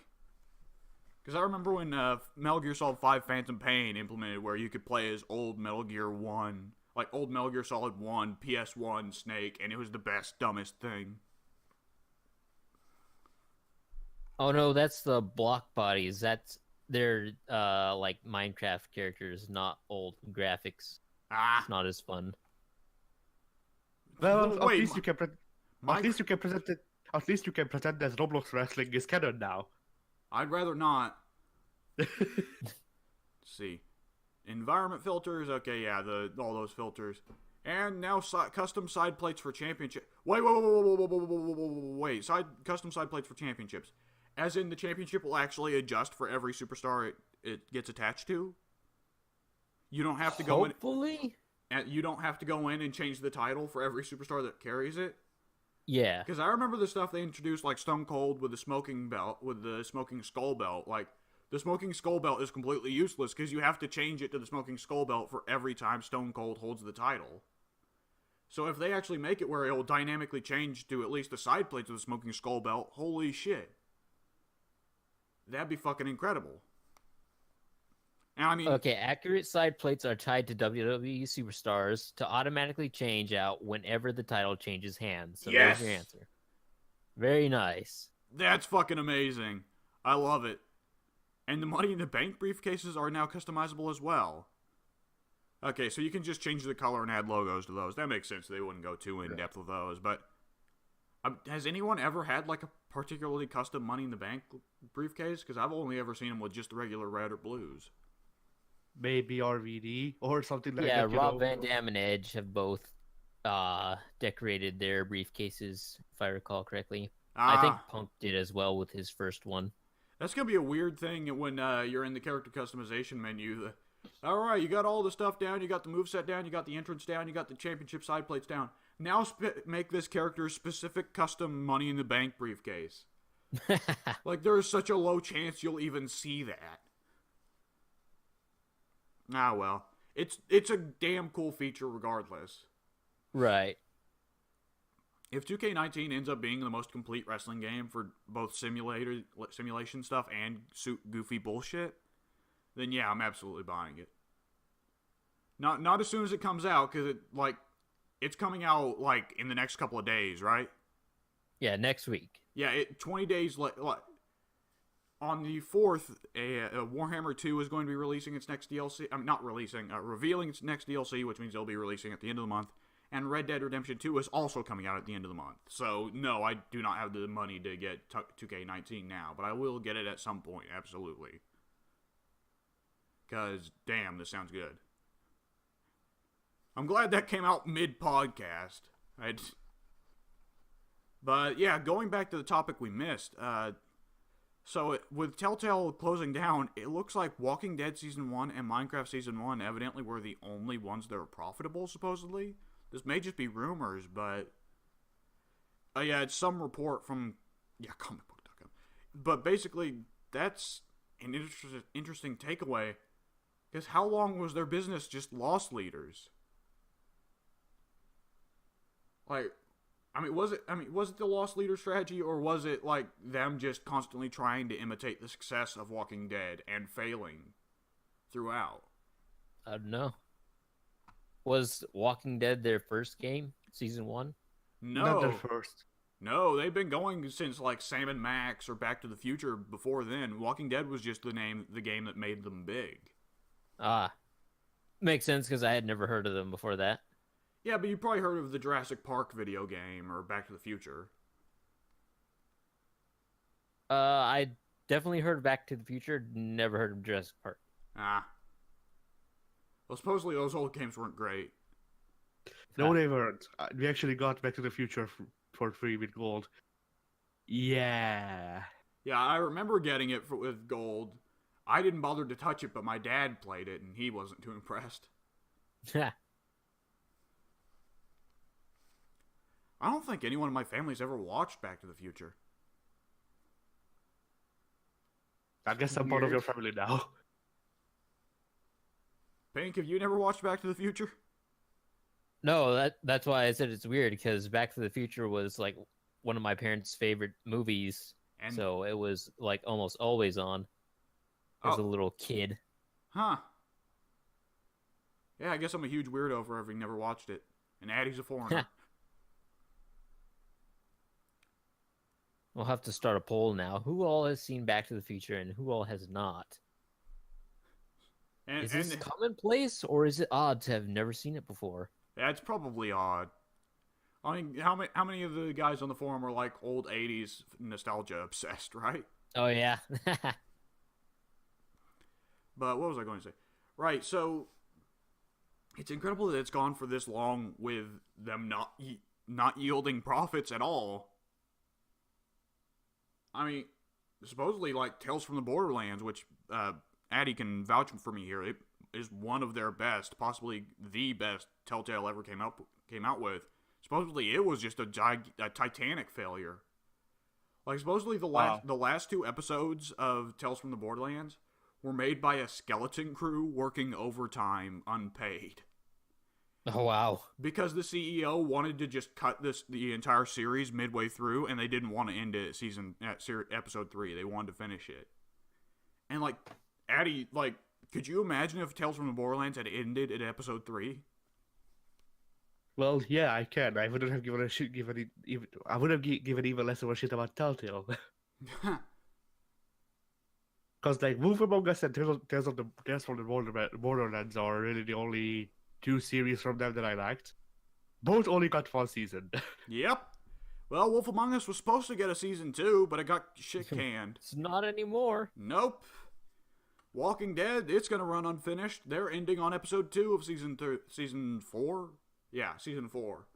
Because I remember when Metal Gear Solid 5 Phantom Pain implemented where you could play as old Metal Gear 1. Like old Metal Gear Solid 1, PS1 Snake, and it was the best, dumbest thing. Oh no, that's the block bodies. They're like Minecraft characters, not old graphics. It's not as fun. Well, at least you can present it. At least you can pretend that Roblox wrestling is canon now. I'd rather not. Let's see. Environment filters, okay, yeah, all those filters. And now custom side plates for championship. Wait, custom side plates for championships. As in, the championship will actually adjust for every superstar it gets attached to. You don't have to go in. Hopefully. You don't have to go in and change the title for every superstar that carries it. Yeah. Because I remember the stuff they introduced, like Stone Cold with the smoking belt, with the smoking skull belt. Like, the smoking skull belt is completely useless because you have to change it to the smoking skull belt for every time Stone Cold holds the title. So if they actually make it where it will dynamically change to at least the side plates of the smoking skull belt, holy shit. That'd be fucking incredible. And I mean, okay, accurate side plates are tied to WWE superstars to automatically change out whenever the title changes hands. So yes! There's your answer. Very nice. That's fucking amazing. I love it. And the Money in the Bank briefcases are now customizable as well. Okay, so you can just change the color and add logos to those. That makes sense. They wouldn't go too in-depth with those. But has anyone ever had like a particularly custom Money in the Bank briefcase? Because I've only ever seen them with just the regular red or blues. Maybe RVD or something like that. Yeah, Rob Van Dam and Edge have both decorated their briefcases, if I recall correctly. I think Punk did as well with his first one. That's going to be a weird thing when you're in the character customization menu. All right, you got all the stuff down, you got the moveset down, you got the entrance down, you got the championship side plates down. Now make this character's specific custom Money in the Bank briefcase. Like, there is such a low chance you'll even see that. Ah, well. It's a damn cool feature regardless. Right. If 2K19 ends up being the most complete wrestling game for both simulation stuff and goofy bullshit, then yeah, I'm absolutely buying it. Not as soon as it comes out, because it's coming out like in the next couple of days, right? Yeah, next week. Yeah, 20 days on the 4th, Warhammer 2 is going to be releasing its next DLC. I'm not releasing, revealing its next DLC, which means they'll be releasing at the end of the month. And Red Dead Redemption 2 is also coming out at the end of the month. So, no, I do not have the money to get 2K19 now, but I will get it at some point, absolutely. Because, damn, this sounds good. I'm glad that came out mid-podcast. But, yeah, going back to the topic we missed, with Telltale closing down, it looks like Walking Dead Season 1 and Minecraft Season 1 evidently were the only ones that were profitable, supposedly. This may just be rumors, but... yeah, it's some report from... Yeah, comicbook.com. But basically, that's an interesting takeaway. Because how long was their business just loss leaders? Like... was it the loss leader strategy, or was it like them just constantly trying to imitate the success of Walking Dead and failing throughout? I don't know. Was Walking Dead their first game, Season 1? No. Not their first. No, they've been going since like Sam and Max or Back to the Future before then. Walking Dead was just the game that made them big. Ah. Makes sense, because I had never heard of them before that. Yeah, but you probably heard of the Jurassic Park video game or Back to the Future. I definitely heard Back to the Future, never heard of Jurassic Park. Ah. Well, supposedly those old games weren't great. No, they weren't. We actually got Back to the Future for free with gold. Yeah. Yeah, I remember getting it with gold. I didn't bother to touch it, but my dad played it, and he wasn't too impressed. I don't think anyone in my family's ever watched Back to the Future. I guess I'm part of your family now. Pink, have you never watched Back to the Future? No, that's why I said it's weird, because Back to the Future was like one of my parents' favorite movies, And so it was like almost always on as a little kid. Huh. Yeah, I guess I'm a huge weirdo for having never watched it. And Addie's a foreigner. We'll have to start a poll now. Who all has seen Back to the Future and who all has not? Is this commonplace, or is it odd to have never seen it before? That's probably odd. I mean, how many of the guys on the forum are like old 80s nostalgia obsessed, right? Oh, yeah. But what was I going to say? Right, so it's incredible that it's gone for this long with them not yielding profits at all. I mean, supposedly, like, Tales from the Borderlands, which Addie can vouch for me here, it is one of their best, possibly the best Telltale ever came out with. Supposedly, it was just a titanic failure. Like, supposedly the last two episodes of Tales from the Borderlands were made by a skeleton crew working overtime, unpaid. Oh, wow. Because the CEO wanted to just cut the entire series midway through, and they didn't want to end it at episode 3. They wanted to finish it. And, like, Addie, like, could you imagine if Tales from the Borderlands had ended at episode 3? Well, yeah, I can. I wouldn't have given a shit. I would have given even less of a shit about Telltale. Because like Wolf Among Us and Tales from the Borderlands are really the only two series from them that I liked. Both only got 1 season. Yep. Well, Wolf Among Us was supposed to get a season 2, but it got shit canned. It's not anymore. Nope. Walking Dead, it's going to run unfinished. They're ending on episode 2 of season 4. Yeah, season 4.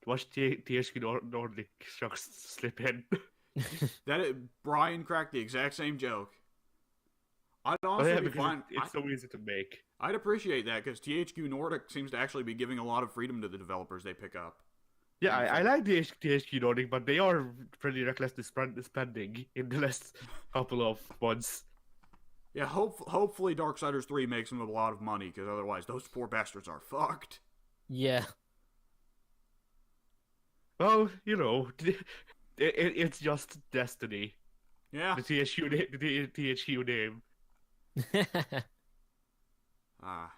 Watch THQ Nordic slip in. Brian cracked the exact same joke. I'd Oh honestly yeah, be because fine. it's so easy to make. I'd appreciate that because THQ Nordic seems to actually be giving a lot of freedom to the developers they pick up. Yeah, And I like the THQ Nordic, but they are pretty reckless to spending in the last couple of months. yeah, hopefully Darksiders 3 makes them a lot of money because otherwise those poor bastards are fucked. Yeah. Well, it's just destiny. Yeah. The THQ name. Ah.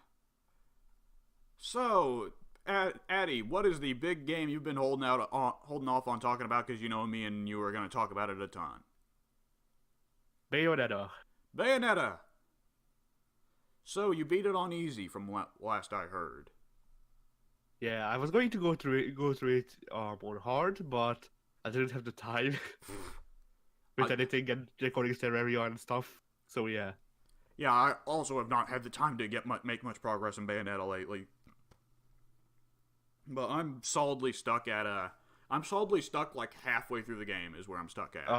So, Addy, what is the big game you've been holding off on talking about because you know me and you are going to talk about it a ton? Bayonetta. Bayonetta! So, you beat it on easy from last I heard. Yeah, I was going to go through it on hard, but I didn't have the time with editing and recording scenario and stuff. So yeah. Yeah, I also have not had the time to make much progress in Bayonetta lately. But I'm solidly stuck like halfway through the game is where I'm stuck at.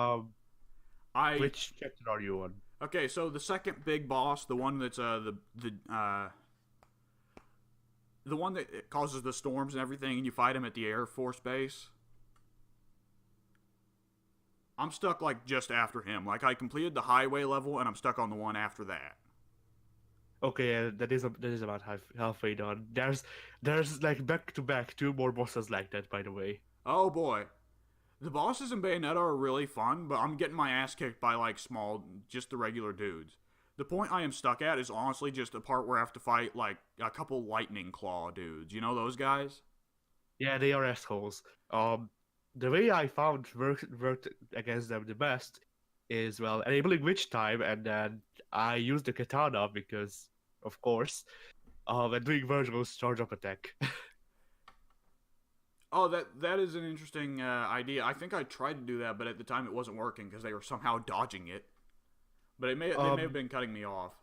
Which chapter are you on? Okay, so the second big boss, the one that's the one that causes the storms and everything, and you fight him at the Air Force Base. I'm stuck like just after him. Like I completed the highway level, and I'm stuck on the one after that. Okay, yeah, that is about halfway done. There's like back to back 2 more bosses like that, by the way. Oh boy. The bosses in Bayonetta are really fun, but I'm getting my ass kicked by like just the regular dudes. The point I am stuck at is honestly just the part where I have to fight like a couple lightning claw dudes. You know those guys? Yeah, they are assholes. The way I found worked against them the best is, well, enabling witch time, and then I used the katana because, of course, and doing Virgil's charge up attack. Oh, that is an interesting idea. I think I tried to do that, but at the time it wasn't working because they were somehow dodging it. But they may have been cutting me off.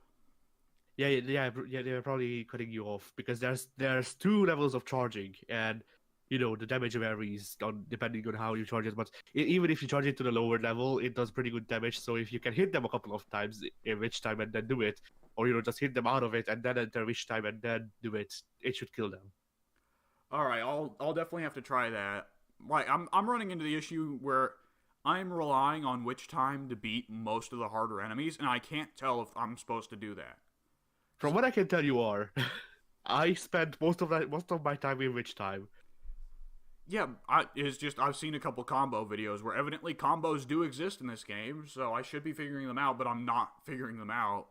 Yeah, they were probably cutting you off because there's 2 levels of charging, and the damage varies depending on how you charge it. But even if you charge it to the lower level, it does pretty good damage. So if you can hit them a couple of times in witch time and then do it, or just hit them out of it and then enter witch time and then do it, it should kill them. All right, I'll definitely have to try that. Like I'm running into the issue where I'm relying on witch time to beat most of the harder enemies, and I can't tell if I'm supposed to do that. From what I can tell, you are. I spent most of my time in witch time. Yeah, it's just I've seen a couple combo videos where evidently combos do exist in this game, so I should be figuring them out, but I'm not figuring them out.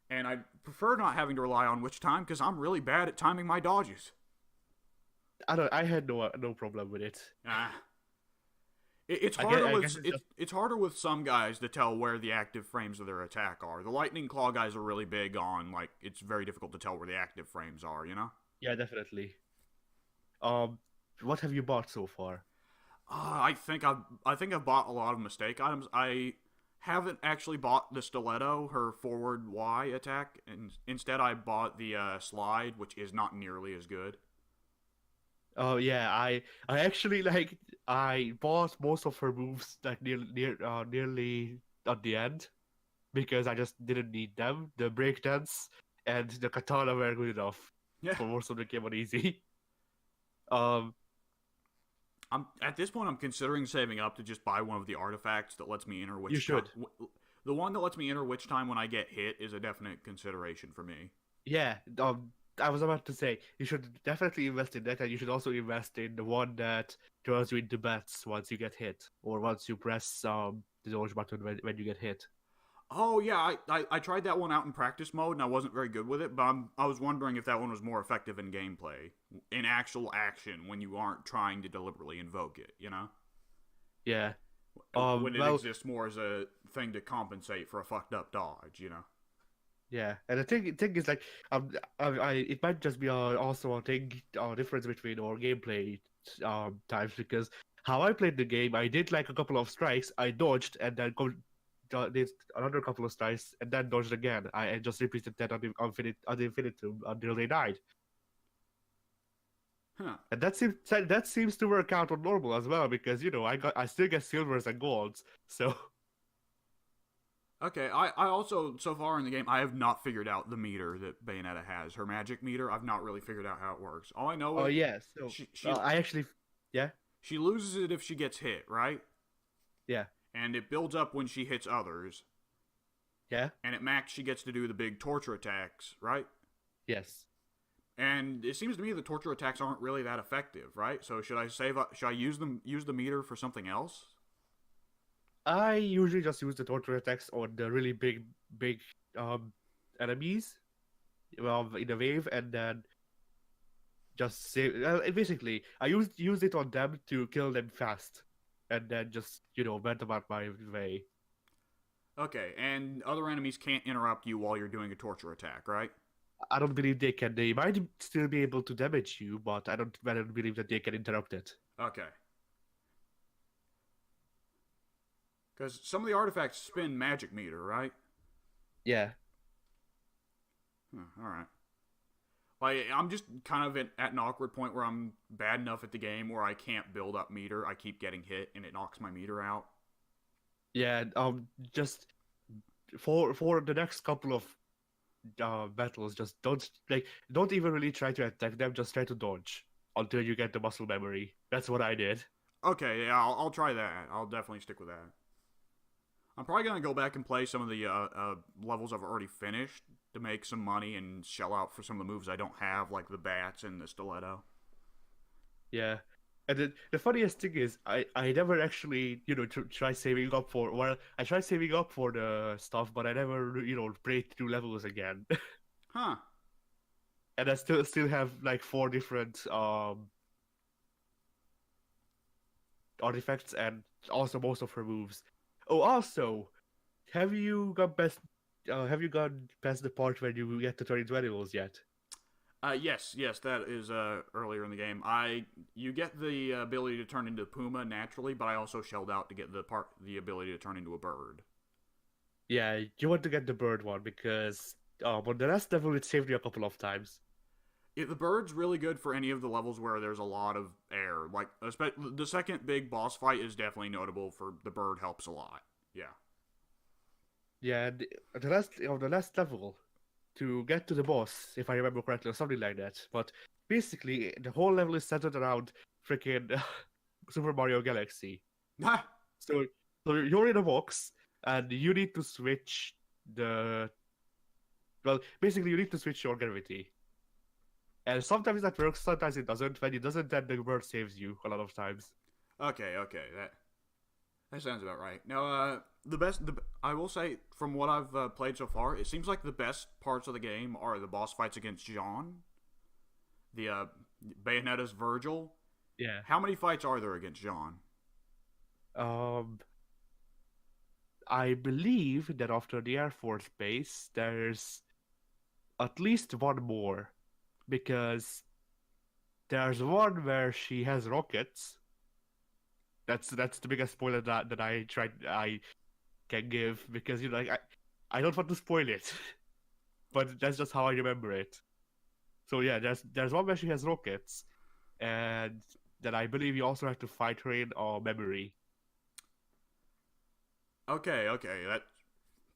And I prefer not having to rely on witch time because I'm really bad at timing my dodges. I had no problem with it. It's harder it's harder with some guys to tell where the active frames of their attack are. The lightning claw guys are really big on like it's very difficult to tell where the active frames are. Yeah, definitely. What have you bought so far? I think I've bought a lot of mistake items. I haven't actually bought the stiletto, her forward Y attack, and instead I bought the slide, which is not nearly as good. Oh yeah, I actually I bought most of her moves like nearly at the end because I just didn't need them. The breakdance and the katana were good enough for most of the game on easy. I'm at this point I'm considering saving up to just buy one of the artifacts that lets me enter witch. You should. The one that lets me enter witch time when I get hit is a definite consideration for me. Yeah, I was about to say you should definitely invest in that, and you should also invest in the one that throws you into bats once you get hit, or once you press the dodge button when you get hit. Oh yeah, I tried that one out in practice mode and I wasn't very good with it, but I was wondering if that one was more effective in gameplay, in actual action when you aren't trying to deliberately invoke it, Yeah. When it exists more as a thing to compensate for a fucked up dodge, Yeah, and the thing is like it might just be also a thing difference between our gameplay times, because how I played the game, I did like a couple of strikes, I dodged, and then did another couple of strikes, and then dodged again. I just repeated that ad infinitum until they died. Huh. And that seems to work out on normal as well, because I still get silvers and golds, so. Okay, I also, so far in the game, I have not figured out the meter that Bayonetta has. Her magic meter, I've not really figured out how it works. All I know Oh is yeah, so she I actually, yeah, she loses it if she gets hit, right? yeah, And it builds up when she hits others. yeah, And at max, she gets to do the big torture attacks, right? yes. And it seems to me the torture attacks aren't really that effective, right? So should I save? Should I use the meter for something else? I usually just use the torture attacks on the really big um enemies, well, in a wave, and then just save. Basically, I use it on them to kill them fast, and then just went about my way. Okay, and other enemies can't interrupt you while you're doing a torture attack, right? I don't believe they can. They might still be able to damage you, but I don't believe that they can interrupt it. Okay. Because some of the artifacts spin magic meter, right? Yeah. All right. Like, I'm just kind of at an awkward point where I'm bad enough at the game where I can't build up meter. I keep getting hit, and it knocks my meter out. Yeah. Just for the next couple of battles, just don't even really try to attack them. Just try to dodge until you get the muscle memory. That's what I did. Okay, yeah, I'll try that. I'll definitely stick with that. I'm probably going to go back and play some of the levels I've already finished to make some money and shell out for some of the moves I don't have, like the bats and the stiletto. Yeah. And the funniest thing is, I never actually, try saving up for, well, I tried saving up for the stuff, but I never, played through levels again. Huh. And I still have like 4 different artifacts and also most of her moves. Oh, also, have you gone past the part where you get to turn into animals yet? Yes, that is earlier in the game. You get the ability to turn into Puma naturally, but I also shelled out to get the ability to turn into a bird. Yeah, you want to get the bird one because on the last level it saved you a couple of times. The bird's really good for any of the levels where there's a lot of air. Like, the second big boss fight is definitely notable for the bird helps a lot. Yeah. Yeah, the last level to get to the boss, if I remember correctly, or something like that. But basically, the whole level is centered around freaking Super Mario Galaxy. So, you're in a box, and you need to switch basically you need to switch your gravity. And sometimes that works, sometimes it doesn't. When it doesn't, then the bird saves you a lot of times. Okay, that sounds about right. Now, I will say, from what I've played so far, it seems like the best parts of the game are the boss fights against Jean, the Bayonetta's Virgil. Yeah. How many fights are there against Jean? I believe that after the Air Force Base, there's at least one more, because there's one where she has rockets. That's the biggest spoiler that I can give, because I don't want to spoil it, but that's just how I remember it. So yeah, there's one where she has rockets, and then I believe you also have to fight her in memory. Okay, that's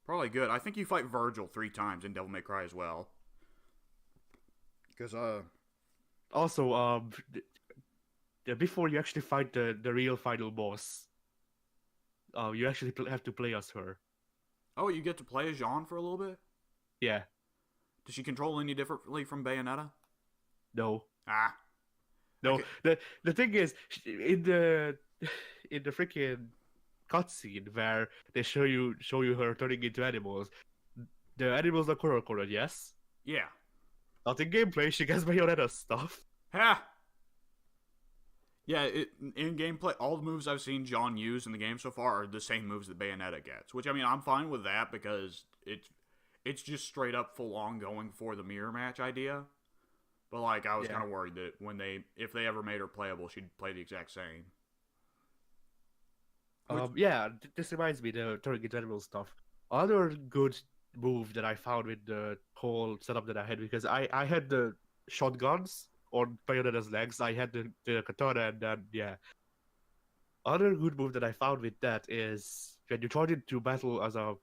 probably good. I think you fight Virgil 3 times in Devil May Cry as well. Because Also, before you actually fight the real final boss, you actually have to play as her. Oh, you get to play as Jean for a little bit? Yeah. Does she control any differently from Bayonetta? No. Ah. No. Okay. The thing is, in the freaking cutscene where they show you her turning into animals, the animals are color-coded, yes? Yeah. Not in gameplay, she gets Bayonetta stuff. Ha! Yeah, in gameplay, all the moves I've seen John use in the game so far are the same moves that Bayonetta gets. Which, I mean, I'm fine with that because it's just straight up full on going for the mirror match idea. But, like, I was kind of worried that if they ever made her playable, she'd play the exact same. This reminds me, the turning into animal stuff. Other good move that I found with the whole setup that I had, because I had the shotguns on Bayonetta's legs, I had the katana, and then, yeah. Other good move that I found with that is when you turn into battle as a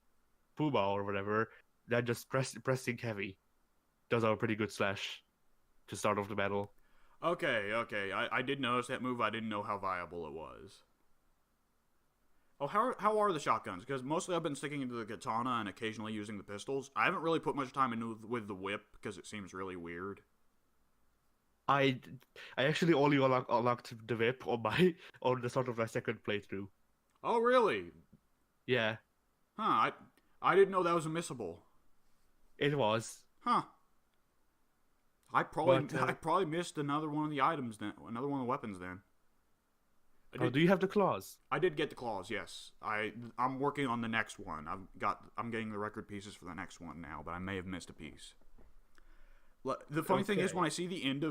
Puma or whatever, then just pressing heavy does a pretty good slash to start off the battle. Okay. I did notice that move. I didn't know how viable it was. Oh, how are the shotguns? Because mostly I've been sticking into the katana and occasionally using the pistols. I haven't really put much time into with the whip because it seems really weird. I actually only unlocked the whip on the sort of my second playthrough. Oh, really? Yeah, Huh. I didn't know that was admissible. it was. Huh. I probably missed another one of the items then, another one of the weapons then. Do you have the claws? I did get the claws, yes. I'm working on the next one. I'm getting the record pieces for the next one now, but I may have missed a piece. The funny thing is, when I see the end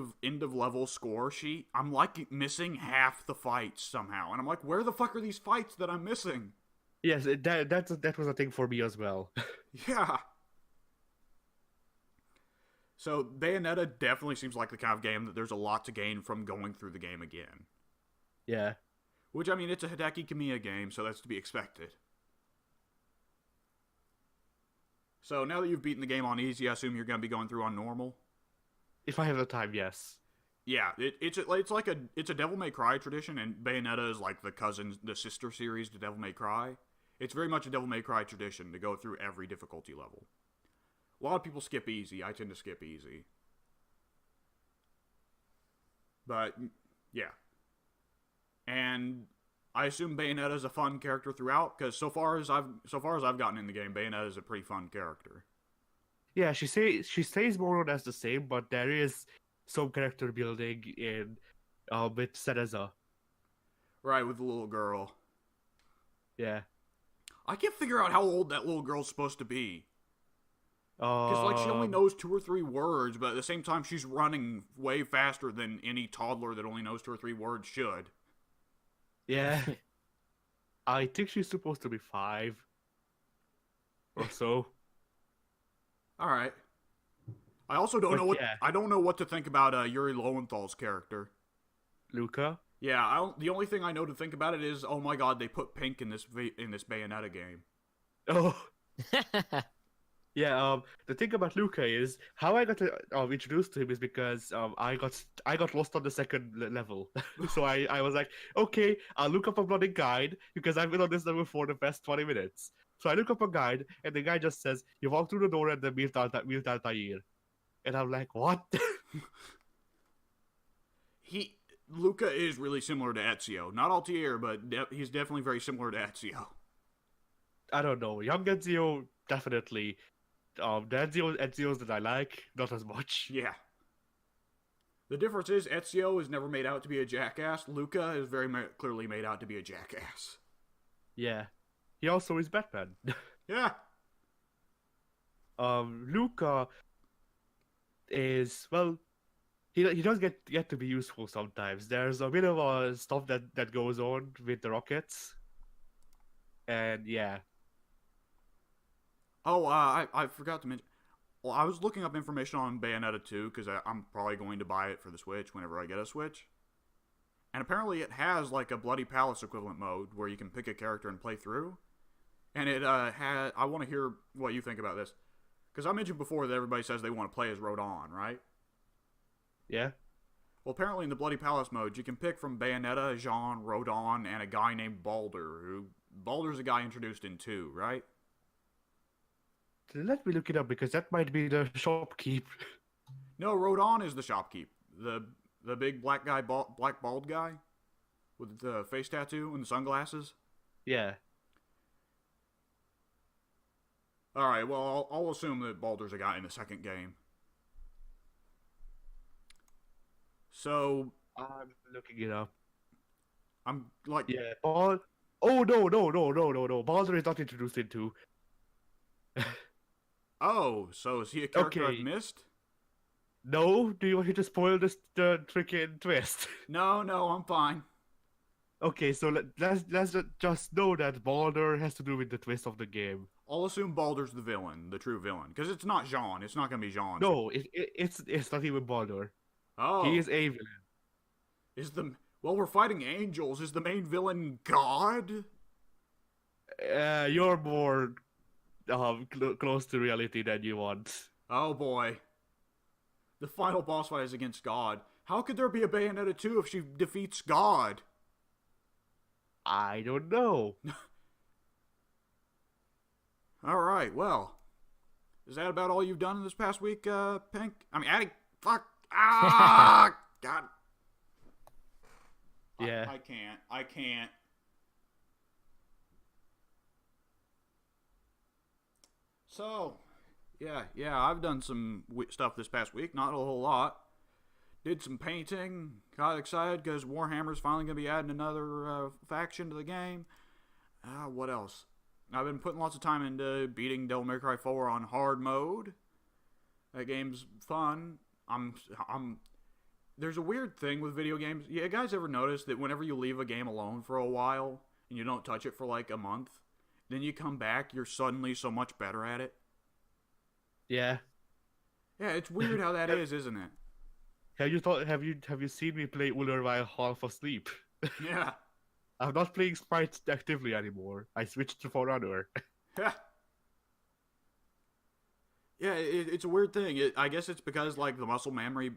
of level score sheet, I'm like missing half the fights somehow, and I'm like, where the fuck are these fights that I'm missing? Yes, that was a thing for me as well. Yeah. So Bayonetta definitely seems like the kind of game that there's a lot to gain from going through the game again. Yeah. Which, I mean, it's a Hideki Kamiya game, so that's to be expected. So now that you've beaten the game on easy, I assume you're going to be going through on normal? If I have the time, yes. Yeah, it's a Devil May Cry tradition, and Bayonetta is like the sister series to Devil May Cry. It's very much a Devil May Cry tradition to go through every difficulty level. A lot of people skip easy. I tend to skip easy. But, yeah. And I assume Bayonetta is a fun character throughout, because so far as I've gotten in the game, Bayonetta is a pretty fun character. Yeah, she stays more or less the same, but there is some character building in with Cereza. Right, with the little girl. Yeah. I can't figure out how old that little girl's supposed to be. Because, like, she only knows 2 or 3 words, but at the same time, she's running way faster than any toddler that only knows 2 or 3 words should. Yeah. I think she's supposed to be 5 or so. Alright. I also don't know I don't know what to think about Yuri Lowenthal's character. Luca? Yeah, the only thing I know to think about it is, oh my god, they put pink in this Bayonetta game. Oh. Yeah, the thing about Luca is how I got introduced to him is because I got lost on the second level, so I was like, okay, I'll look up a bloody guide because I've been on this level for the past 20 minutes. So I look up a guide, and the guy just says, "You walk through the door at the Milt Altair," and I'm like, what? Luca is really similar to Ezio, not Altair, but he's definitely very similar to Ezio. I don't know, young Ezio definitely. The Ezio's that I like, not as much. Yeah. The difference is Ezio is never made out to be a jackass. Luca is very clearly made out to be a jackass. Yeah. He also is Batman. Yeah. Luca is, well, he does get to be useful sometimes. There's a bit of stuff that goes on with the rockets. And yeah. Oh, I forgot to mention. Well, I was looking up information on Bayonetta 2 because I'm probably going to buy it for the Switch whenever I get a Switch. And apparently it has like a Bloody Palace equivalent mode where you can pick a character and play through. And it had. I want to hear what you think about this. Because I mentioned before that everybody says they want to play as Rodon, right? Yeah. Well, apparently in the Bloody Palace mode, you can pick from Bayonetta, Jean, Rodon, and a guy named Baldur. Baldur's a guy introduced in 2, right? Let me look it up because that might be the shopkeep. No, Rodon is the shopkeep. The big black guy, black bald guy with the face tattoo and the sunglasses. Yeah. All right. Well, I'll assume that Baldur's a guy in the second game. So I'm looking it up. I'm like, Yeah, Bald. Oh no! Baldur is not introduced into. oh, so is he a character Okay. I've missed? No, do you want me to spoil the freaking twist? No, I'm fine. Okay, so let's just know that Baldur has to do with the twist of the game. I'll assume Baldur's the villain, the true villain, because it's not Jean. It's not gonna be Jean. No, it's not even Baldur. Oh, He is a villain. Well, we're fighting angels. Is the main villain God? You're more close to reality than you want. Oh boy. The final boss fight is against God. How could there be a Bayonetta 2 if she defeats God? I don't know. Alright, well. Is that about all you've done in this past week, Pink? I mean, Addie, fuck. Ah! God. Yeah. I can't. So, yeah, I've done some stuff this past week. Not a whole lot. Did some painting. Got excited because Warhammer's finally going to be adding another faction to the game. What else? I've been putting lots of time into beating Devil May Cry 4 on hard mode. That game's fun. There's a weird thing with video games. You guys ever notice that whenever you leave a game alone for a while and you don't touch it for like a month, then you come back, you're suddenly so much better at it? Yeah. Yeah, it's weird how that is, isn't it? Have you seen me play Uller while half asleep? Yeah. I'm not playing Sprite actively anymore. I switched to Forerunner. Yeah, it's a weird thing. I guess it's because like the muscle memory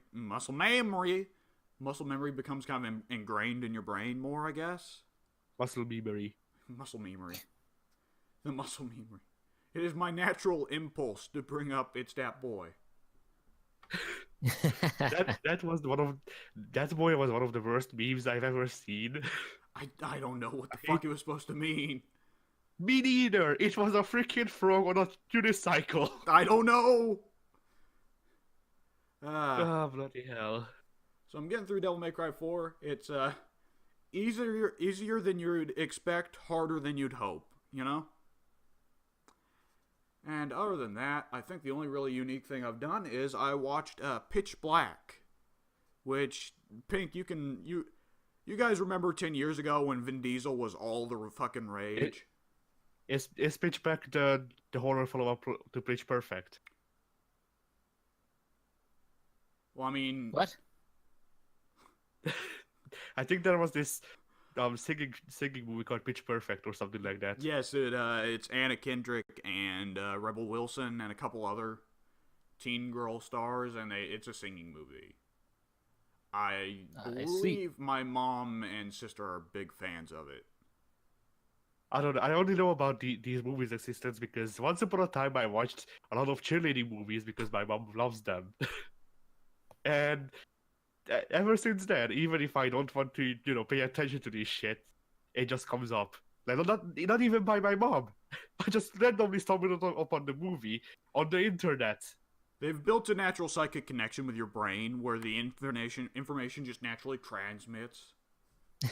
becomes kind of ingrained in your brain more. I guess. Muscle memory. Muscle memory. The muscle memory. It is my natural impulse to bring up "It's that boy." that boy was one of the worst memes I've ever seen. I don't know what the fuck it was supposed to mean. Me neither. It was a freaking frog on a unicycle. I don't know. Oh, bloody hell. So I'm getting through Devil May Cry 4. It's easier than you'd expect, harder than you'd hope, you know? And other than that, I think the only really unique thing I've done is I watched Pitch Black, which, Pink, you guys remember 10 years ago when Vin Diesel was all the fucking rage? Is Pitch Black the horror follow-up to Pitch Perfect? Well, I mean... What? I think there was this singing movie called Pitch Perfect or something like that. Yes, it's Anna Kendrick and Rebel Wilson and a couple other teen girl stars, and it's a singing movie. I believe my mom and sister are big fans of it. I don't know. I only know about these movies' existence because once upon a time I watched a lot of cheerleading movies because my mom loves them. And ever since then, even if I don't want to, pay attention to this shit, it just comes up. Like, not even by my mom. I just randomly stumbled upon the movie on the internet. They've built a natural psychic connection with your brain where the information just naturally transmits.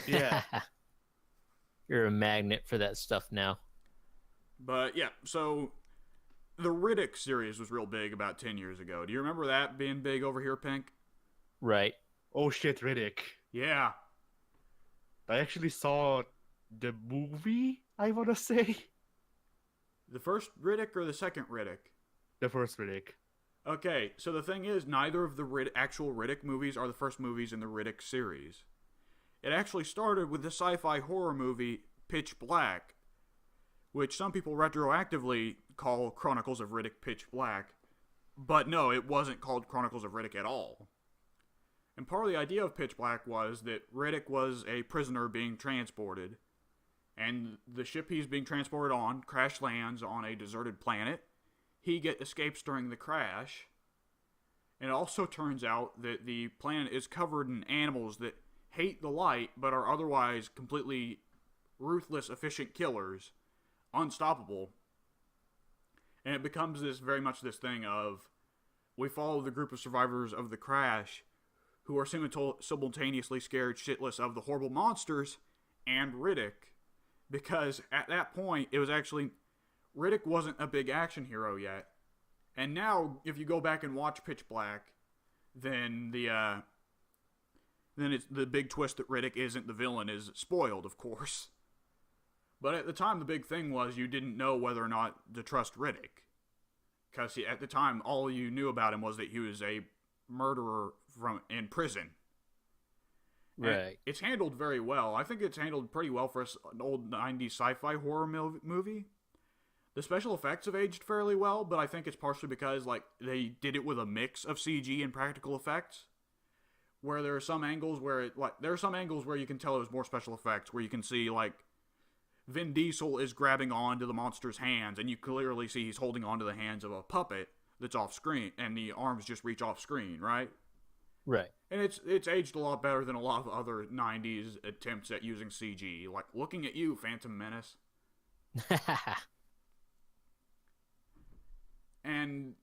Yeah. You're a magnet for that stuff now. But yeah, so the Riddick series was real big about 10 years ago. Do you remember that being big over here, Pink? Right. Oh shit, Riddick. Yeah. I actually saw the movie, I want to say. The first Riddick or the second Riddick? The first Riddick. Okay, so the thing is, neither of the actual Riddick movies are the first movies in the Riddick series. It actually started with the sci-fi horror movie Pitch Black, which some people retroactively call Chronicles of Riddick Pitch Black. But no, it wasn't called Chronicles of Riddick at all. And part of the idea of Pitch Black was that Riddick was a prisoner being transported, and the ship he's being transported on crash lands on a deserted planet. He escapes during the crash, and it also turns out that the planet is covered in animals that hate the light, but are otherwise completely ruthless, efficient killers, unstoppable. And it becomes very much this thing of, we follow the group of survivors of the crash who are simultaneously scared shitless of the horrible monsters and Riddick. Because at that point, it was actually, Riddick wasn't a big action hero yet. And now, if you go back and watch Pitch Black, then it's the big twist that Riddick isn't the villain is spoiled, of course. But at the time, the big thing was you didn't know whether or not to trust Riddick. Because at the time, all you knew about him was that he was a murderer in prison. Right. And it's handled very well. I think it's handled pretty well for an old 90s sci-fi horror movie. The special effects have aged fairly well, but I think it's partially because like they did it with a mix of CG and practical effects. Where there are some angles where you can tell it was more special effects, where you can see like Vin Diesel is grabbing onto the monster's hands, and you clearly see he's holding onto the hands of a puppet that's off screen, and the arms just reach off screen, right? Right. And it's aged a lot better than a lot of other '90s attempts at using CG, like looking at you, Phantom Menace. And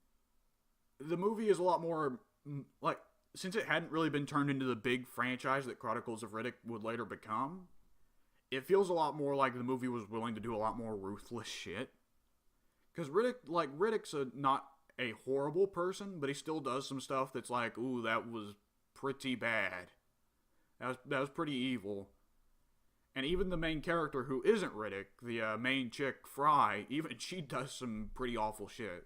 the movie is a lot more, like, since it hadn't really been turned into the big franchise that Chronicles of Riddick would later become, it feels a lot more like the movie was willing to do a lot more ruthless shit. Because Riddick's not a horrible person, but he still does some stuff that's like, ooh, that was pretty bad. That was pretty evil. And even the main character who isn't Riddick, the main chick, Fry, even she does some pretty awful shit.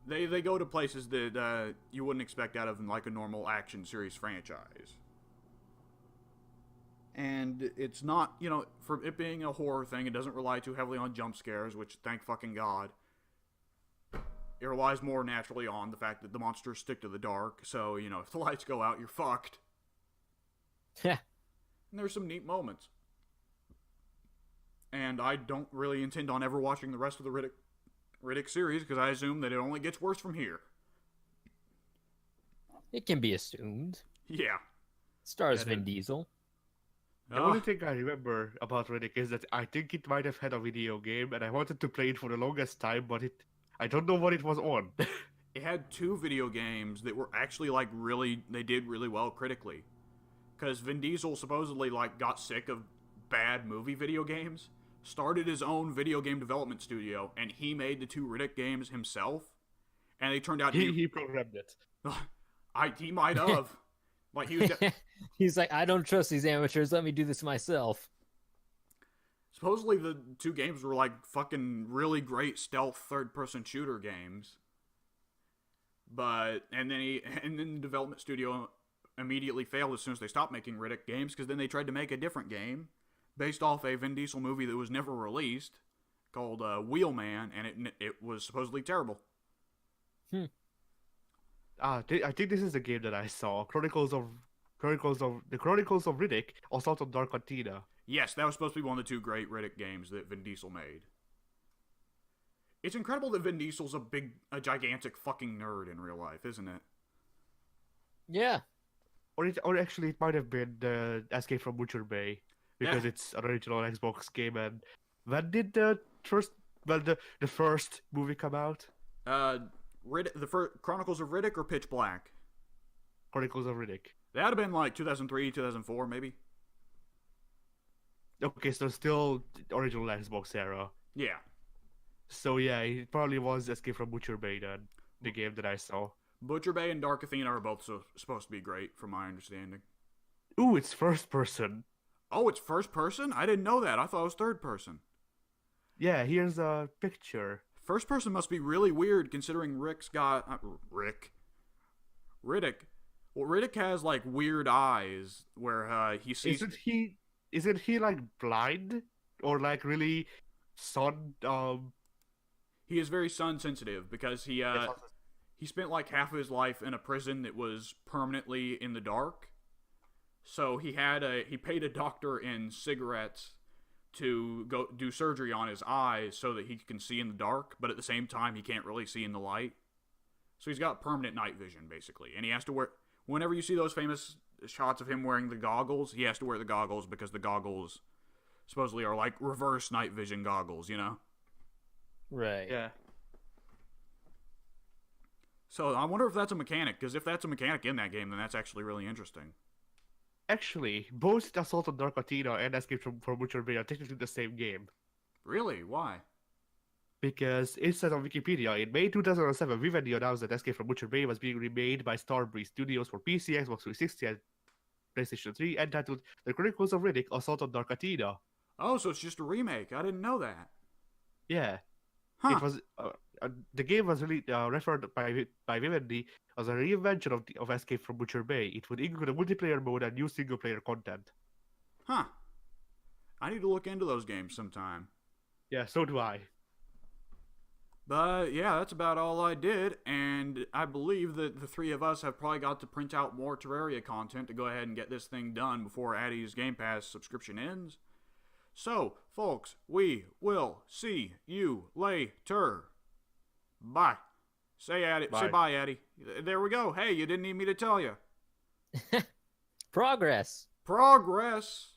They go to places that you wouldn't expect out of like a normal action series franchise. And it's not, for it being a horror thing, it doesn't rely too heavily on jump scares, which thank fucking God. It relies more naturally on the fact that the monsters stick to the dark, so, if the lights go out, you're fucked. Yeah. And there's some neat moments. And I don't really intend on ever watching the rest of the Riddick series, because I assume that it only gets worse from here. It can be assumed. Yeah. Stars Vin Diesel. The only thing I remember about Riddick is that I think it might have had a video game, and I wanted to play it for the longest time, but I don't know what it was on. It had 2 video games that were actually, they did really well critically. Because Vin Diesel supposedly, got sick of bad movie video games, started his own video game development studio, and he made the 2 Riddick games himself, and they turned out to be... He programmed it. He might have. He was... He's like, I don't trust these amateurs, let me do this myself. Supposedly the 2 games were, fucking really great stealth third-person shooter games. And then the development studio immediately failed as soon as they stopped making Riddick games, because then they tried to make a different game based off a Vin Diesel movie that was never released called Wheelman, and it was supposedly terrible. I think this is the game that I saw. Chronicles of Riddick, Assault on Dark Cantina. Yes, that was supposed to be one of the 2 great Riddick games that Vin Diesel made. It's incredible that Vin Diesel's a gigantic fucking nerd in real life, isn't it? Yeah. Or actually, it might have been Escape from Butcher Bay, because it's an original Xbox game. And when did the first movie come out? The first Chronicles of Riddick or Pitch Black? Chronicles of Riddick. That'd have been 2003, 2004, maybe. Okay, so still original Xbox era. Yeah. So yeah, it probably was Escape from Butcher Bay then, the game that I saw. Butcher Bay and Dark Athena are both supposed to be great, from my understanding. Ooh, it's first person. Oh, it's first person? I didn't know that. I thought it was third person. Yeah, here's a picture. First person must be really weird, considering Riddick. Well, Riddick has weird eyes where he sees. Isn't he blind or really sun? He is very sun sensitive because he spent half of his life in a prison that was permanently in the dark. So he paid a doctor in cigarettes to go do surgery on his eyes so that he can see in the dark, but at the same time he can't really see in the light. So he's got permanent night vision, basically. And he has to wear... Whenever you see those famous shots of him wearing the goggles, he has to wear the goggles because the goggles supposedly are reverse night vision goggles, Right. Yeah. So I wonder if that's a mechanic, because if that's a mechanic in that game, then that's actually really interesting. Actually, both Assault on Dark Cantina and Escape from Butcher Bay are technically the same game. Really? Why? Because it says on Wikipedia, in May 2007, Vivendi announced that Escape from Butcher Bay was being remade by Starbreeze Studios for PC, Xbox 360, and PlayStation 3, entitled The Chronicles of Riddick, Assault on Dark Cantina. Oh, so it's just a remake. I didn't know that. Yeah. Huh. It was the game was really referred by Vivendi as a reinvention of Escape from Butcher Bay. It would include a multiplayer mode and new single-player content. Huh. I need to look into those games sometime. Yeah, so do I. But yeah, that's about all I did, and I believe that the three of us have probably got to print out more Terraria content to go ahead and get this thing done before Addie's Game Pass subscription ends. So, folks, we will see you later. Bye. Say Addie. Bye. Say bye, Addie. There we go. Hey, you didn't need me to tell you. Progress. Progress.